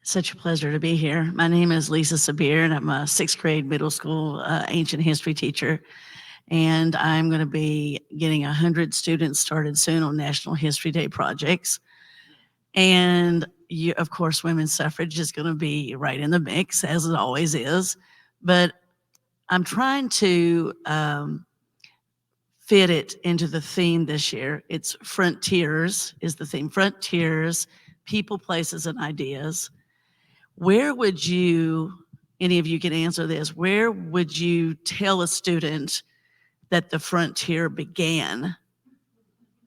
S6: Such a pleasure to be here. My name is Lisa Sabir, and I'm a sixth grade middle school ancient history teacher. And I'm going to be getting 100 students started soon on National History Day projects. And of course, women's suffrage is going to be right in the mix, as it always is. But I'm trying to fit it into the theme this year. It's frontiers is the theme. Frontiers, people, places, and ideas. Where would you, any of you can answer this, where would you tell a student that the frontier began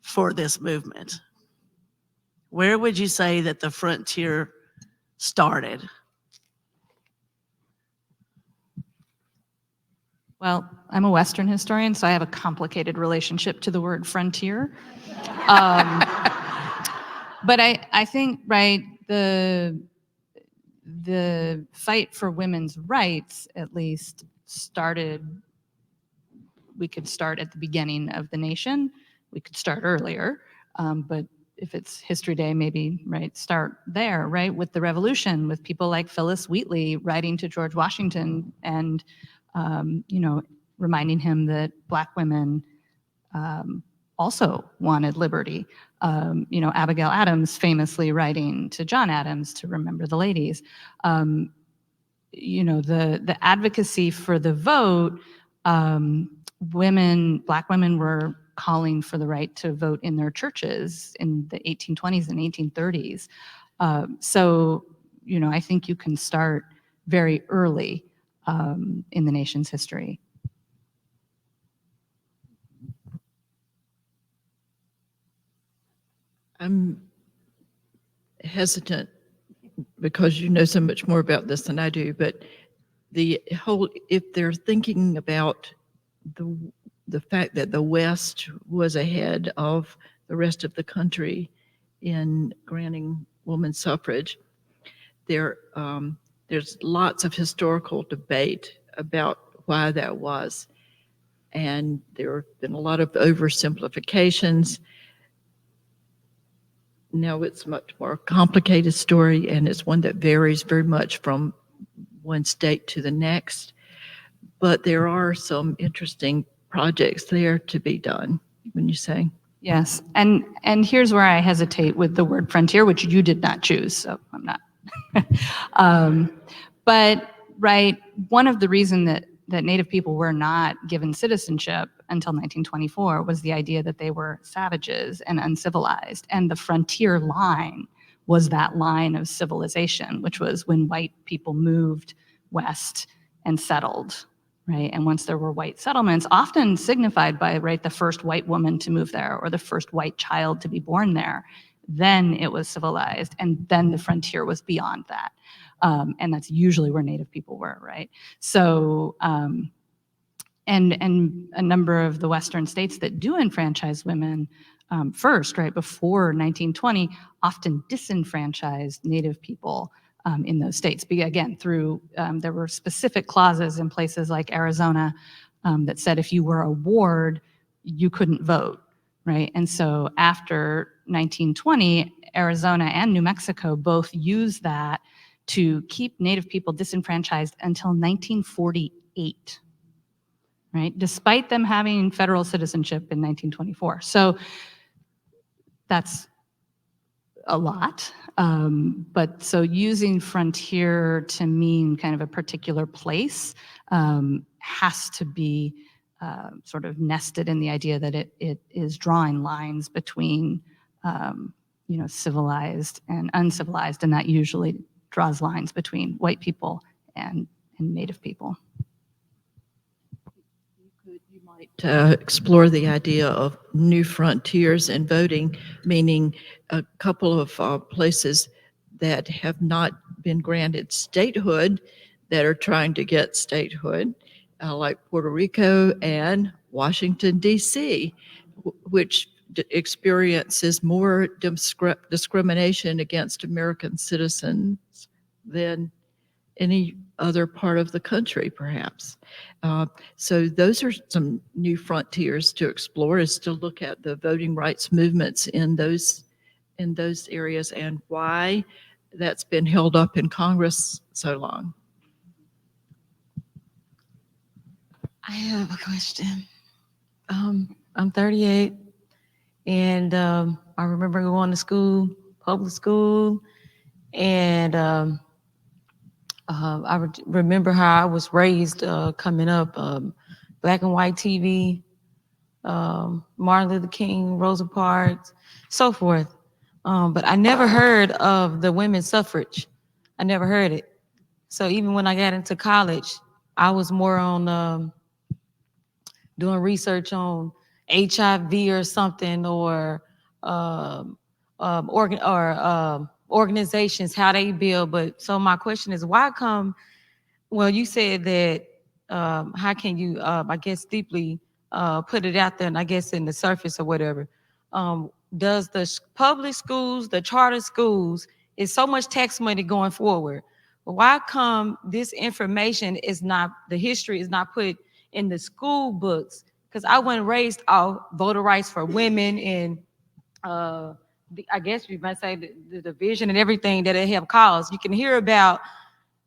S6: for this movement? Where would you say that the frontier started?
S5: Well, I'm a Western historian, so I have a complicated relationship to the word frontier. But I think, right, the fight for women's rights, at least, started, we could start at the beginning of the nation. We could start earlier, but if it's History Day, maybe, right, start there, right, with the Revolution, with people like Phyllis Wheatley writing to George Washington and, you know, reminding him that Black women also wanted liberty. You know, Abigail Adams famously writing to John Adams to remember the ladies. You know, the advocacy for the vote, Black women were calling for the right to vote in their churches in the 1820s and 1830s. So, you know, I think you can start very early in the nation's history.
S3: I'm hesitant because you know so much more about this than I do, but the whole, if they're thinking about the fact that the West was ahead of the rest of the country in granting women's suffrage, there's lots of historical debate about why that was. And there have been a lot of oversimplifications. Now it's a much more complicated story, and it's one that varies very much from one state to the next. But there are some interesting projects there to be done, when you say.
S5: Yes, and here's where I hesitate with the word frontier, which you did not choose, so I'm not. But right, one of the reasons that Native people were not given citizenship until 1924 was the idea that they were savages and uncivilized, and the frontier line was that line of civilization, which was when white people moved west and settled, right? And once there were white settlements, often signified by, right, the first white woman to move there or the first white child to be born there, then it was civilized, and then the frontier was beyond that. And that's usually where Native people were, right? So, and a number of the Western states that do enfranchise women first, right, before 1920, often disenfranchised Native people in those states. Again, through, there were specific clauses in places like Arizona that said if you were a ward, you couldn't vote, right? And so after 1920, Arizona and New Mexico both used that to keep Native people disenfranchised until 1948, right? Despite them having federal citizenship in 1924. So that's a lot. But so using frontier to mean kind of a particular place has to be sort of nested in the idea that it is drawing lines between you know, civilized and uncivilized, and that usually draws lines between white people and Native people.
S3: You might explore the idea of new frontiers in voting, meaning a couple of places that have not been granted statehood that are trying to get statehood, like Puerto Rico and Washington, D.C., which experiences more discrimination against American citizens than any other part of the country, perhaps. So those are some new frontiers to explore, is to look at the voting rights movements in those areas and why that's been held up in Congress so long.
S7: I have a question. I'm 38, and I remember going to school, public school, and remember how I was raised coming up, black and white TV, Martin Luther King, Rosa Parks, so forth. But I never heard of the women's suffrage. I never heard it. So even when I got into college, I was more on doing research on HIV or something, or organizations, how they build. But so my question is, why come? Well, you said that how can you, I guess, deeply put it out there, and I guess in the surface or whatever. Does the public schools, the charter schools, is so much tax money going forward? Why come this information is not, the history is not put in the school books? Because I wasn't raised off voter rights for women and I guess we might say the division and everything that it have caused. You can hear about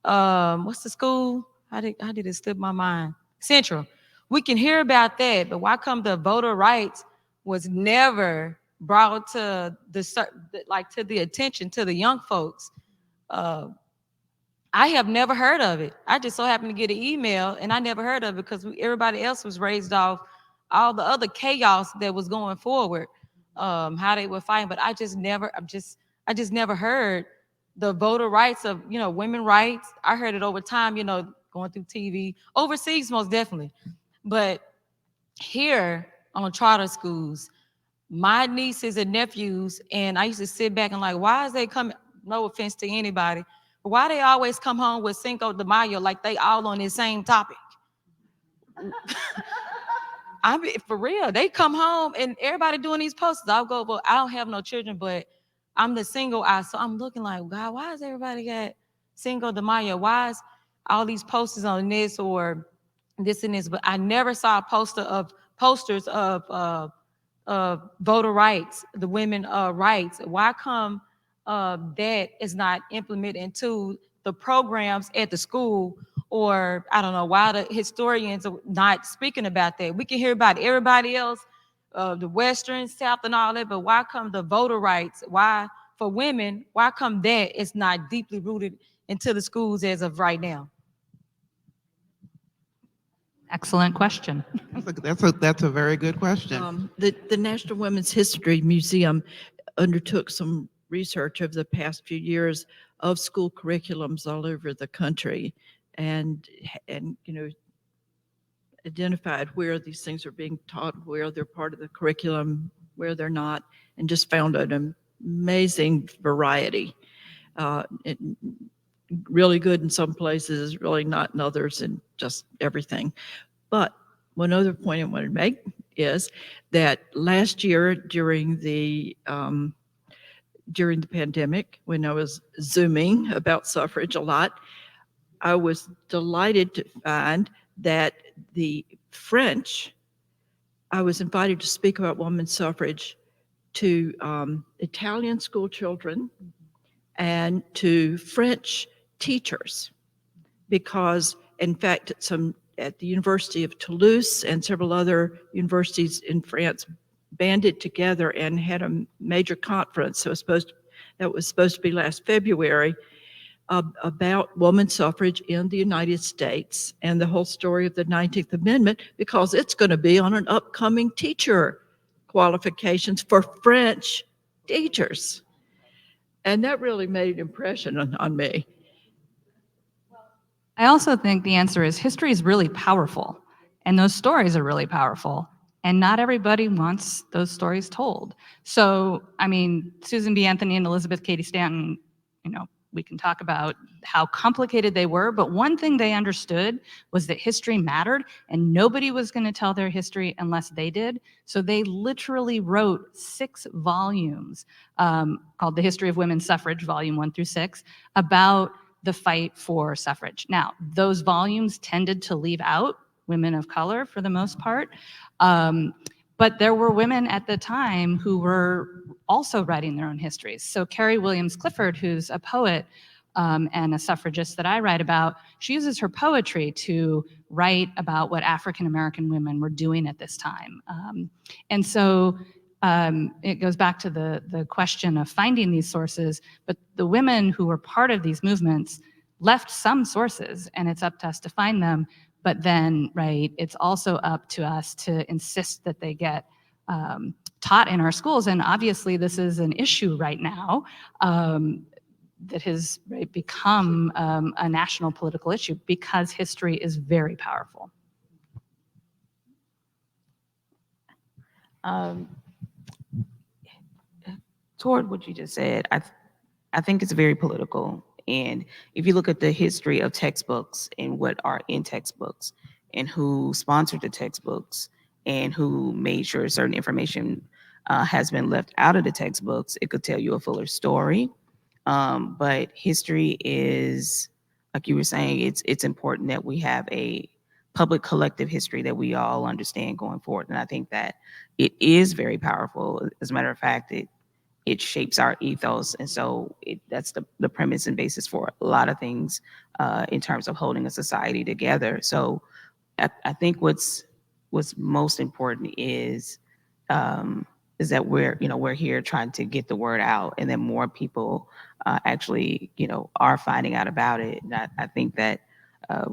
S7: what's the school? How did it slip my mind? Central. We can hear about that, but why come the voter rights was never brought to the attention to the young folks? I have never heard of it. I just so happened to get an email, and I never heard of it because everybody else was raised off all the other chaos that was going forward, how they were fighting. But I just never heard the voter rights of, women rights. I heard it over time, going through TV, overseas most definitely. But here on charter schools, my nieces and nephews, and I used to sit back and like, why is they coming? No offense to anybody, but why they always come home with Cinco de Mayo like they all on the same topic? I mean, for real, they come home and everybody doing these posters. I'll go, well, I don't have no children, but I'm the single eye, so I'm looking like, God, why is everybody got Cinco de Mayo? Why is all these posters on this or this and this? But I never saw a posters of voter rights, the women rights. Why come that is not implemented into the programs at the school? Or I don't know why the historians are not speaking about that. We can hear about everybody else, the Western, South, and all that, but why come the voter rights? Why for women? Why come that is not deeply rooted into the schools as of right now?
S5: Excellent question.
S2: That's a very good question.
S3: The National Women's History Museum undertook some research over the past few years of school curriculums all over the country, and identified where these things are being taught, where they're part of the curriculum, where they're not, and just found an amazing variety. Really good in some places, really not in others, and just everything. But one other point I want to make is that last year during the pandemic, when I was Zooming about suffrage a lot, I was delighted to find that the French, I was invited to speak about women's suffrage to Italian school children and to French teachers, because in fact at the University of Toulouse and several other universities in France banded together and had a major conference that was supposed to be last February about women's suffrage in the United States and the whole story of the 19th Amendment, because it's going to be on an upcoming teacher qualifications for French teachers. And that really made an impression on me.
S5: I also think the answer is history is really powerful, and those stories are really powerful, and not everybody wants those stories told. So, I mean, Susan B. Anthony and Elizabeth Cady Stanton, we can talk about how complicated they were, but one thing they understood was that history mattered and nobody was going to tell their history unless they did. So they literally wrote 6 volumes called The History of Women's Suffrage, Volume 1 through 6, about the fight for suffrage. Now, those volumes tended to leave out women of color for the most part. But there were women at the time who were also writing their own histories. So Carrie Williams Clifford, who's a poet and a suffragist that I write about, she uses her poetry to write about what African American women were doing at this time. And so it goes back to the question of finding these sources, but the women who were part of these movements left some sources, and it's up to us to find them. But then, right, it's also up to us to insist that they get taught in our schools. And obviously, this is an issue right now that has become a national political issue because history is very powerful.
S4: Toward what you just said, I think it's very political. And if you look at the history of textbooks and what are in textbooks and who sponsored the textbooks and who made sure certain information has been left out of the textbooks, it could tell you a fuller story. But history is, like you were saying, it's important that we have a public collective history that we all understand going forward. And I think that it is very powerful. As a matter of fact, it shapes our ethos. And so that's the premise and basis for a lot of things in terms of holding a society together. So I think what's most important is that we're here trying to get the word out, and then more people actually, are finding out about it. And I think that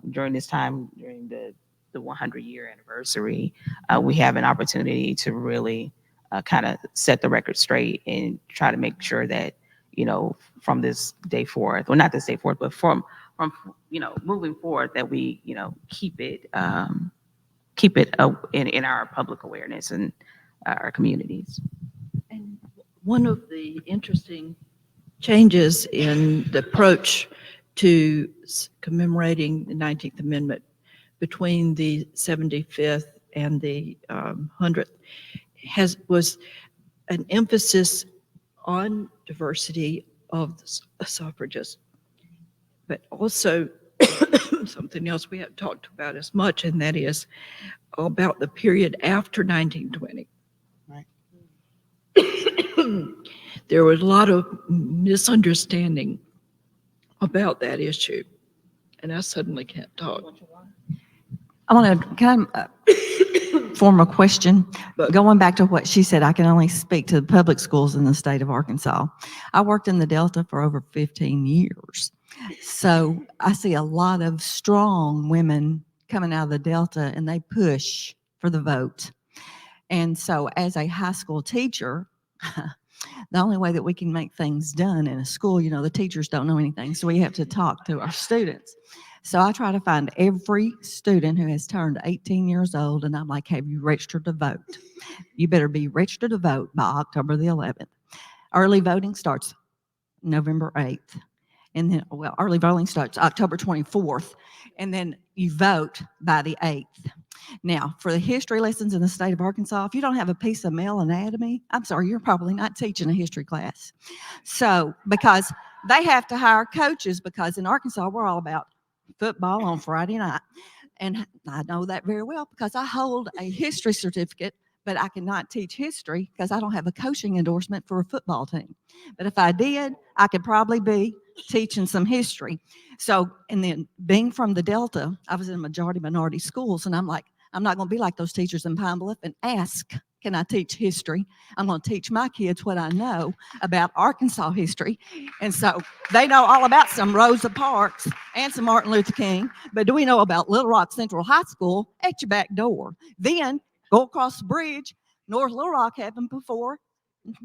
S4: during this time, during the 100-year anniversary, we have an opportunity to really kind of set the record straight and try to make sure that, from this day forth, well, not this day forth, but from moving forward, that we, keep it in our public awareness and our communities.
S3: And one of the interesting changes in the approach to commemorating the 19th Amendment between the 75th and the 100th was an emphasis on diversity of the suffragists, but also something else we haven't talked about as much, and that is about the period after 1920.
S2: Right.
S3: There was a lot of misunderstanding about that issue, and I suddenly can't talk.
S8: Can I form a question?
S3: But-
S8: Going back to what she said, I can only speak to the public schools in the state of Arkansas. I worked in the Delta for over 15 years. So I see a lot of strong women coming out of the Delta, and they push for the vote. And so as a high school teacher, the only way that we can make things done in a school, the teachers don't know anything, so we have to talk to our students. So I try to find every student who has turned 18 years old, and I'm like, have you registered to vote? You better be registered to vote by October the 11th. Early voting starts November 8th. And then, early voting starts October 24th. And then you vote by the 8th. Now, for the history lessons in the state of Arkansas, if you don't have a piece of male anatomy, I'm sorry, you're probably not teaching a history class. So, because they have to hire coaches, because in Arkansas, we're all about football on Friday night. And I know that very well because I hold a history certificate, but I cannot teach history because I don't have a coaching endorsement for a football team. But if I did, I could probably be teaching some history. So, and then being from the Delta, I was in majority minority schools, and I'm like, I'm not going to be like those teachers in Pine Bluff and ask, can I teach history? I'm going to teach my kids what I know about Arkansas history. And so they know all about some Rosa Parks and some Martin Luther King, but do we know about Little Rock Central High School at your back door? Then go across the bridge. North Little Rock happened before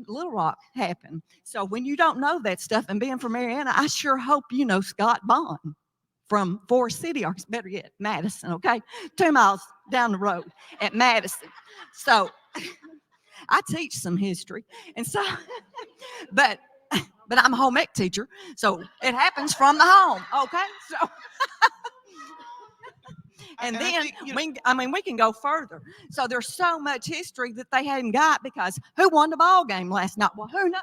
S8: Little Rock happened. So when you don't know that stuff, and being from Mariana, I sure hope you know Scott Bond from Forest City, or better yet, Madison, okay? 2 miles down the road at Madison. So I teach some history. And so, but but I'm a home ec teacher, so it happens from the home. Okay, so. And
S2: And I
S8: then,
S2: think, you know-
S8: we can go further. So there's so much history that they hadn't got because who won the ball game last night? Well, who knows?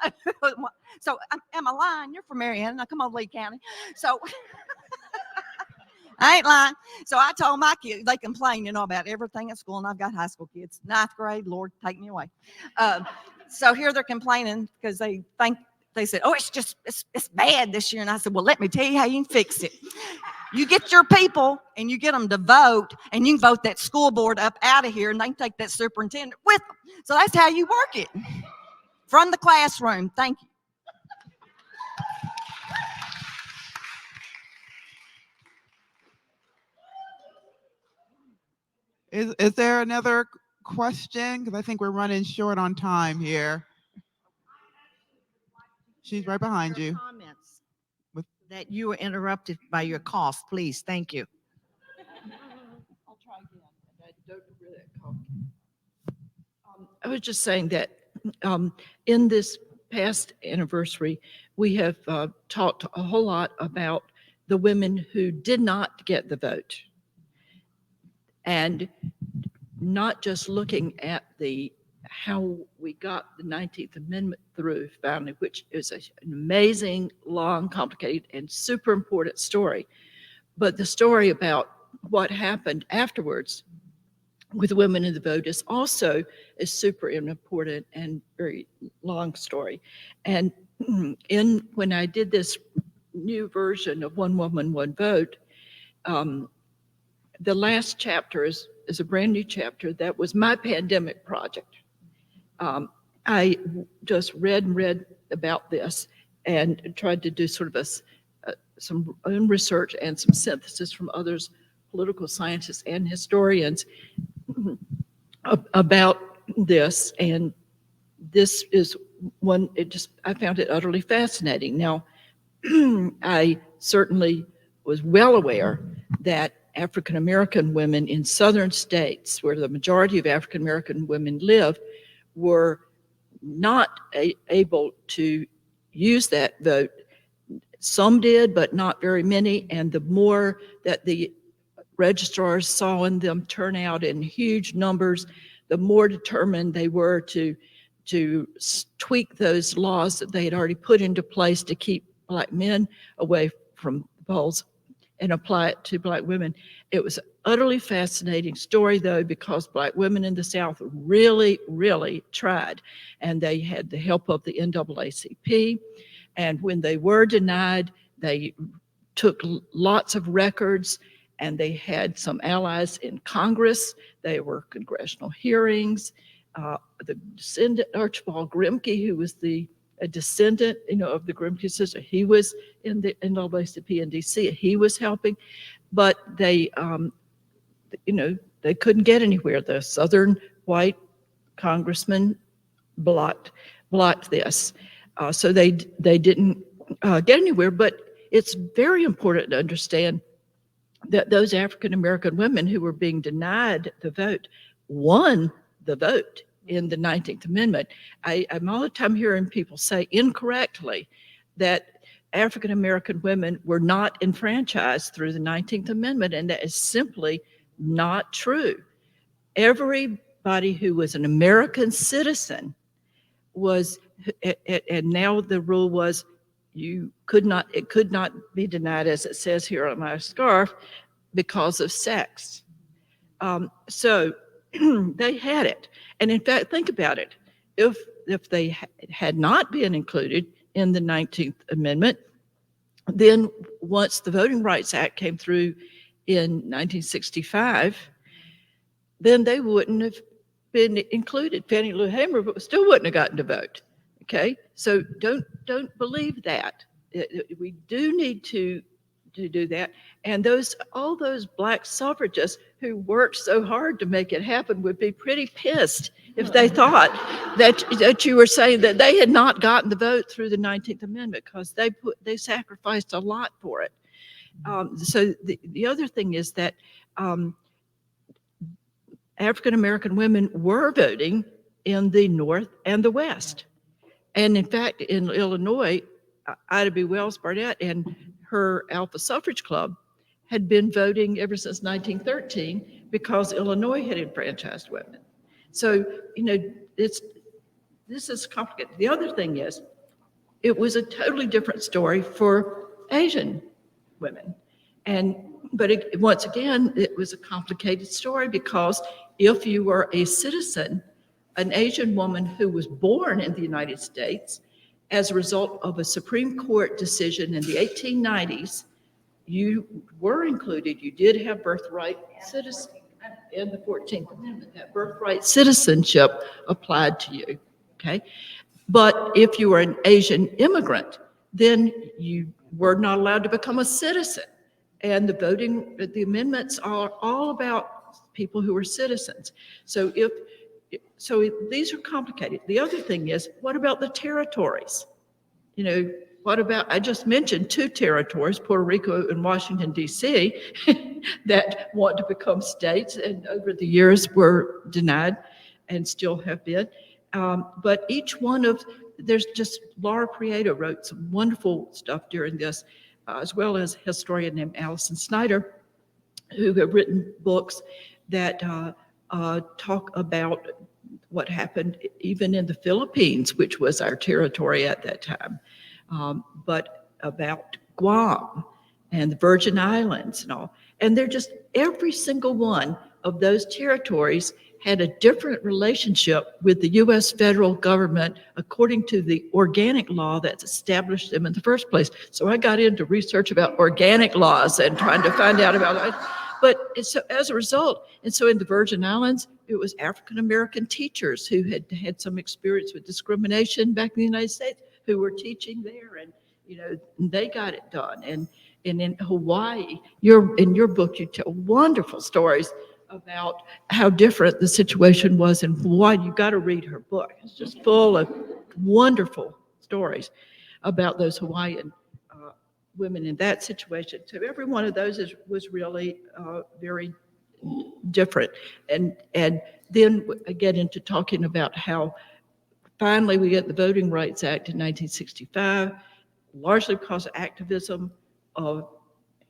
S8: So am I lying? You're from Marietta. Now come on, Lee County. So I ain't lying. So I told my kids, they complain, about everything at school, and I've got high school kids, 9th grade, Lord, take me away. So here they're complaining because they said, oh, it's bad this year. And I said, well, let me tell you how you can fix it. You get your people and you get them to vote, and you can vote that school board up out of here, and they can take that superintendent with them. So that's how you work it from the classroom. Thank you.
S2: Is there another question? Because I think we're running short on time here. She's right behind you.
S9: Comments that you were interrupted by your cough, please. Thank you.
S3: I'll try again. I don't really cough. I was just saying that in this past anniversary, we have talked a whole lot about the women who did not get the vote, and not just looking at how we got the 19th Amendment through finally, which is an amazing, long, complicated, and super important story, but the story about what happened afterwards with women in the vote is also a super important and very long story. And when I did this new version of One Woman, One Vote, the last chapter is a brand new chapter that was my pandemic project. I just read about this and tried to do sort of some own research and some synthesis from others, political scientists and historians, about this. And this is one, I found it utterly fascinating. Now, I certainly was well aware that African American women in southern states, where the majority of African American women live, were not able to use that vote. Some did, but not very many. And the more that the registrars saw in them turn out in huge numbers, the more determined they were to tweak those laws that they had already put into place to keep Black men away from the polls and apply it to Black women. It was an utterly fascinating story, though, because Black women in the South really, really tried. And they had the help of the NAACP. And when they were denied, they took lots of records, and they had some allies in Congress. There were congressional hearings. The descendant, Archibald Grimke, who was a descendant, of the Grimke sister, he was in the NAACP in DC. He was helping, but they, they couldn't get anywhere. The Southern white congressman blocked this, so they didn't get anywhere. But it's very important to understand that those African American women who were being denied the vote won the vote in the 19th Amendment. I'm all the time hearing people say incorrectly that African American women were not enfranchised through the 19th Amendment, and that is simply not true. Everybody who was an American citizen was, and now the rule was it could not be denied, as it says here on my scarf, because of sex. So they had it. And in fact, think about it. If they had not been included in the 19th Amendment, then once the Voting Rights Act came through in 1965, then they wouldn't have been included. Fannie Lou Hamer still wouldn't have gotten to vote. Okay, so don't believe that. We do need to do that. And all those Black suffragists who worked so hard to make it happen would be pretty pissed if they thought that you were saying that they had not gotten the vote through the 19th Amendment, because they sacrificed a lot for it. So the other thing is that African American women were voting in the North and the West. And in fact, in Illinois, Ida B. Wells Barnett and her Alpha Suffrage Club had been voting ever since 1913 because Illinois had enfranchised women. So, this is complicated. The other thing is, it was a totally different story for Asian women. But once again, it was a complicated story because if you were a citizen, an Asian woman who was born in the United States, as a result of a Supreme Court decision in the 1890s, you were included, you did have birthright citizenship in the 14th Amendment. That birthright citizenship applied to you, okay? But if you were an Asian immigrant, then you were not allowed to become a citizen. And the amendments are all about people who are citizens. So these are complicated. The other thing is, what about the territories? What about, I just mentioned 2 territories, Puerto Rico and Washington, D.C., that want to become states and over the years were denied and still have been. But each one there's just, Laura Prieto wrote some wonderful stuff during this, as well as a historian named Allison Snyder, who have written books that talk about what happened even in the Philippines, which was our territory at that time, but about Guam and the Virgin Islands and all. And they're just, every single one of those territories had a different relationship with the U.S. federal government according to the organic law that established them in the first place. So I got into research about organic laws and trying to find out about it. But so as a result, and so in the Virgin Islands, it was African-American teachers who had some experience with discrimination back in the United States who were teaching there, and they got it done. And in Hawaii, in your book, you tell wonderful stories about how different the situation was in Hawaii. You got to read her book. It's just full of wonderful stories about those Hawaiian women in that situation. So every one of those was really very different. And then I get into talking about how finally we get the Voting Rights Act in 1965, largely because of activism of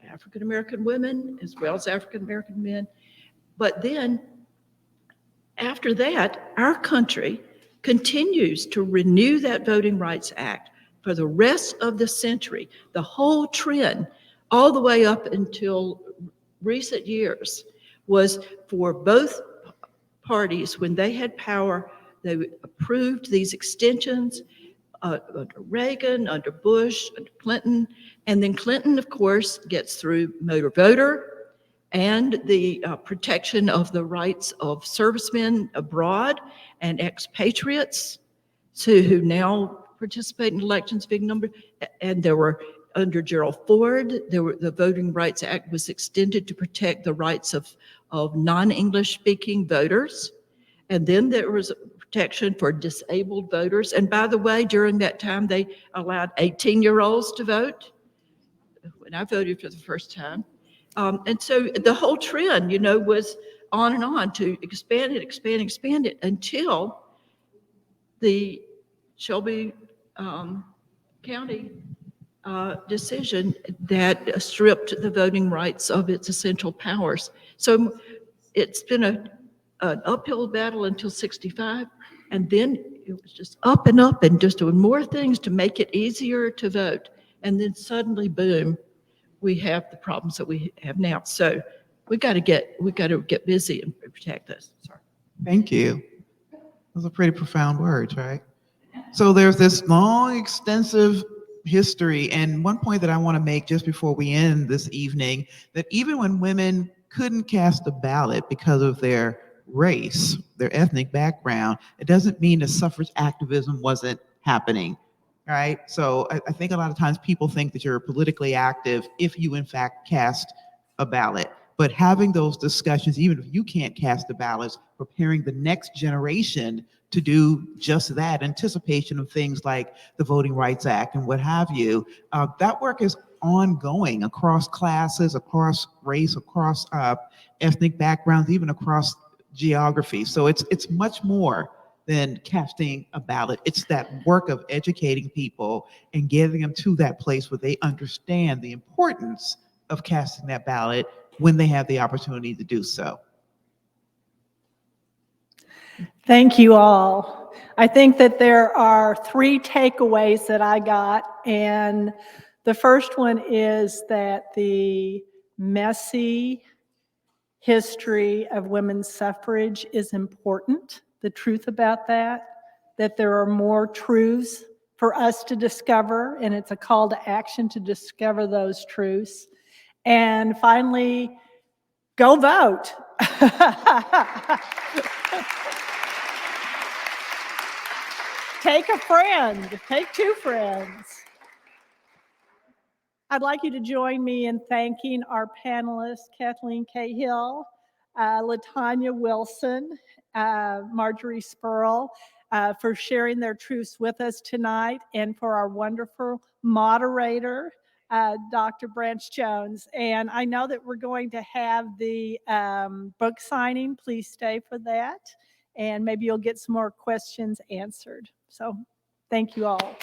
S3: African-American women as well as African-American men. But then after that, our country continues to renew that Voting Rights Act for the rest of the century. The whole trend, all the way up until recent years, was for both parties, when they had power, they approved these extensions under Reagan, under Bush, under Clinton. And then Clinton, of course, gets through motor voter and the protection of the rights of servicemen abroad and expatriates who now participate in elections, big number. And there were, under Gerald Ford, the Voting Rights Act was extended to protect the rights of non-English speaking voters. And then there was protection for disabled voters. And by the way, during that time, they allowed 18-year-olds to vote when I voted for the first time. And so the whole trend, was on and on to expand it until the Shelby County decision that stripped the voting rights of its essential powers. So it's been an uphill battle until 65, and then it was just up and just doing more things to make it easier to vote. And then suddenly, boom, we have the problems that we have now. So we got to get busy and protect this. Sorry.
S2: Thank you. Those are pretty profound words, right? So there's this long, extensive history, and one point that I want to make just before we end this evening, that even when women couldn't cast a ballot because of their race, their ethnic background, it doesn't mean that suffrage activism wasn't happening, right? So I think a lot of times people think that you're politically active if you in fact cast a ballot. But having those discussions, even if you can't cast the ballots, preparing the next generation to do just that, anticipation of things like the Voting Rights Act and what have you, that work is ongoing across classes, across race, across ethnic backgrounds, even across geography. So it's much more than casting a ballot. It's that work of educating people and getting them to that place where they understand the importance of casting that ballot when they have the opportunity to do so.
S10: Thank you all. I think that there are 3 takeaways that I got, and the first one is that the messy history of women's suffrage is important, the truth about that there are more truths for us to discover, and it's a call to action to discover those truths. And finally, go vote. Take a friend, take 2 friends. I'd like you to join me in thanking our panelists, Cathleen Cahill, Latonya Wilson, Marjorie Spruill, for sharing their truths with us tonight, and for our wonderful moderator, Dr. Branch Jones. And I know that we're going to have the book signing. Please stay for that, and maybe you'll get some more questions answered. So thank you all.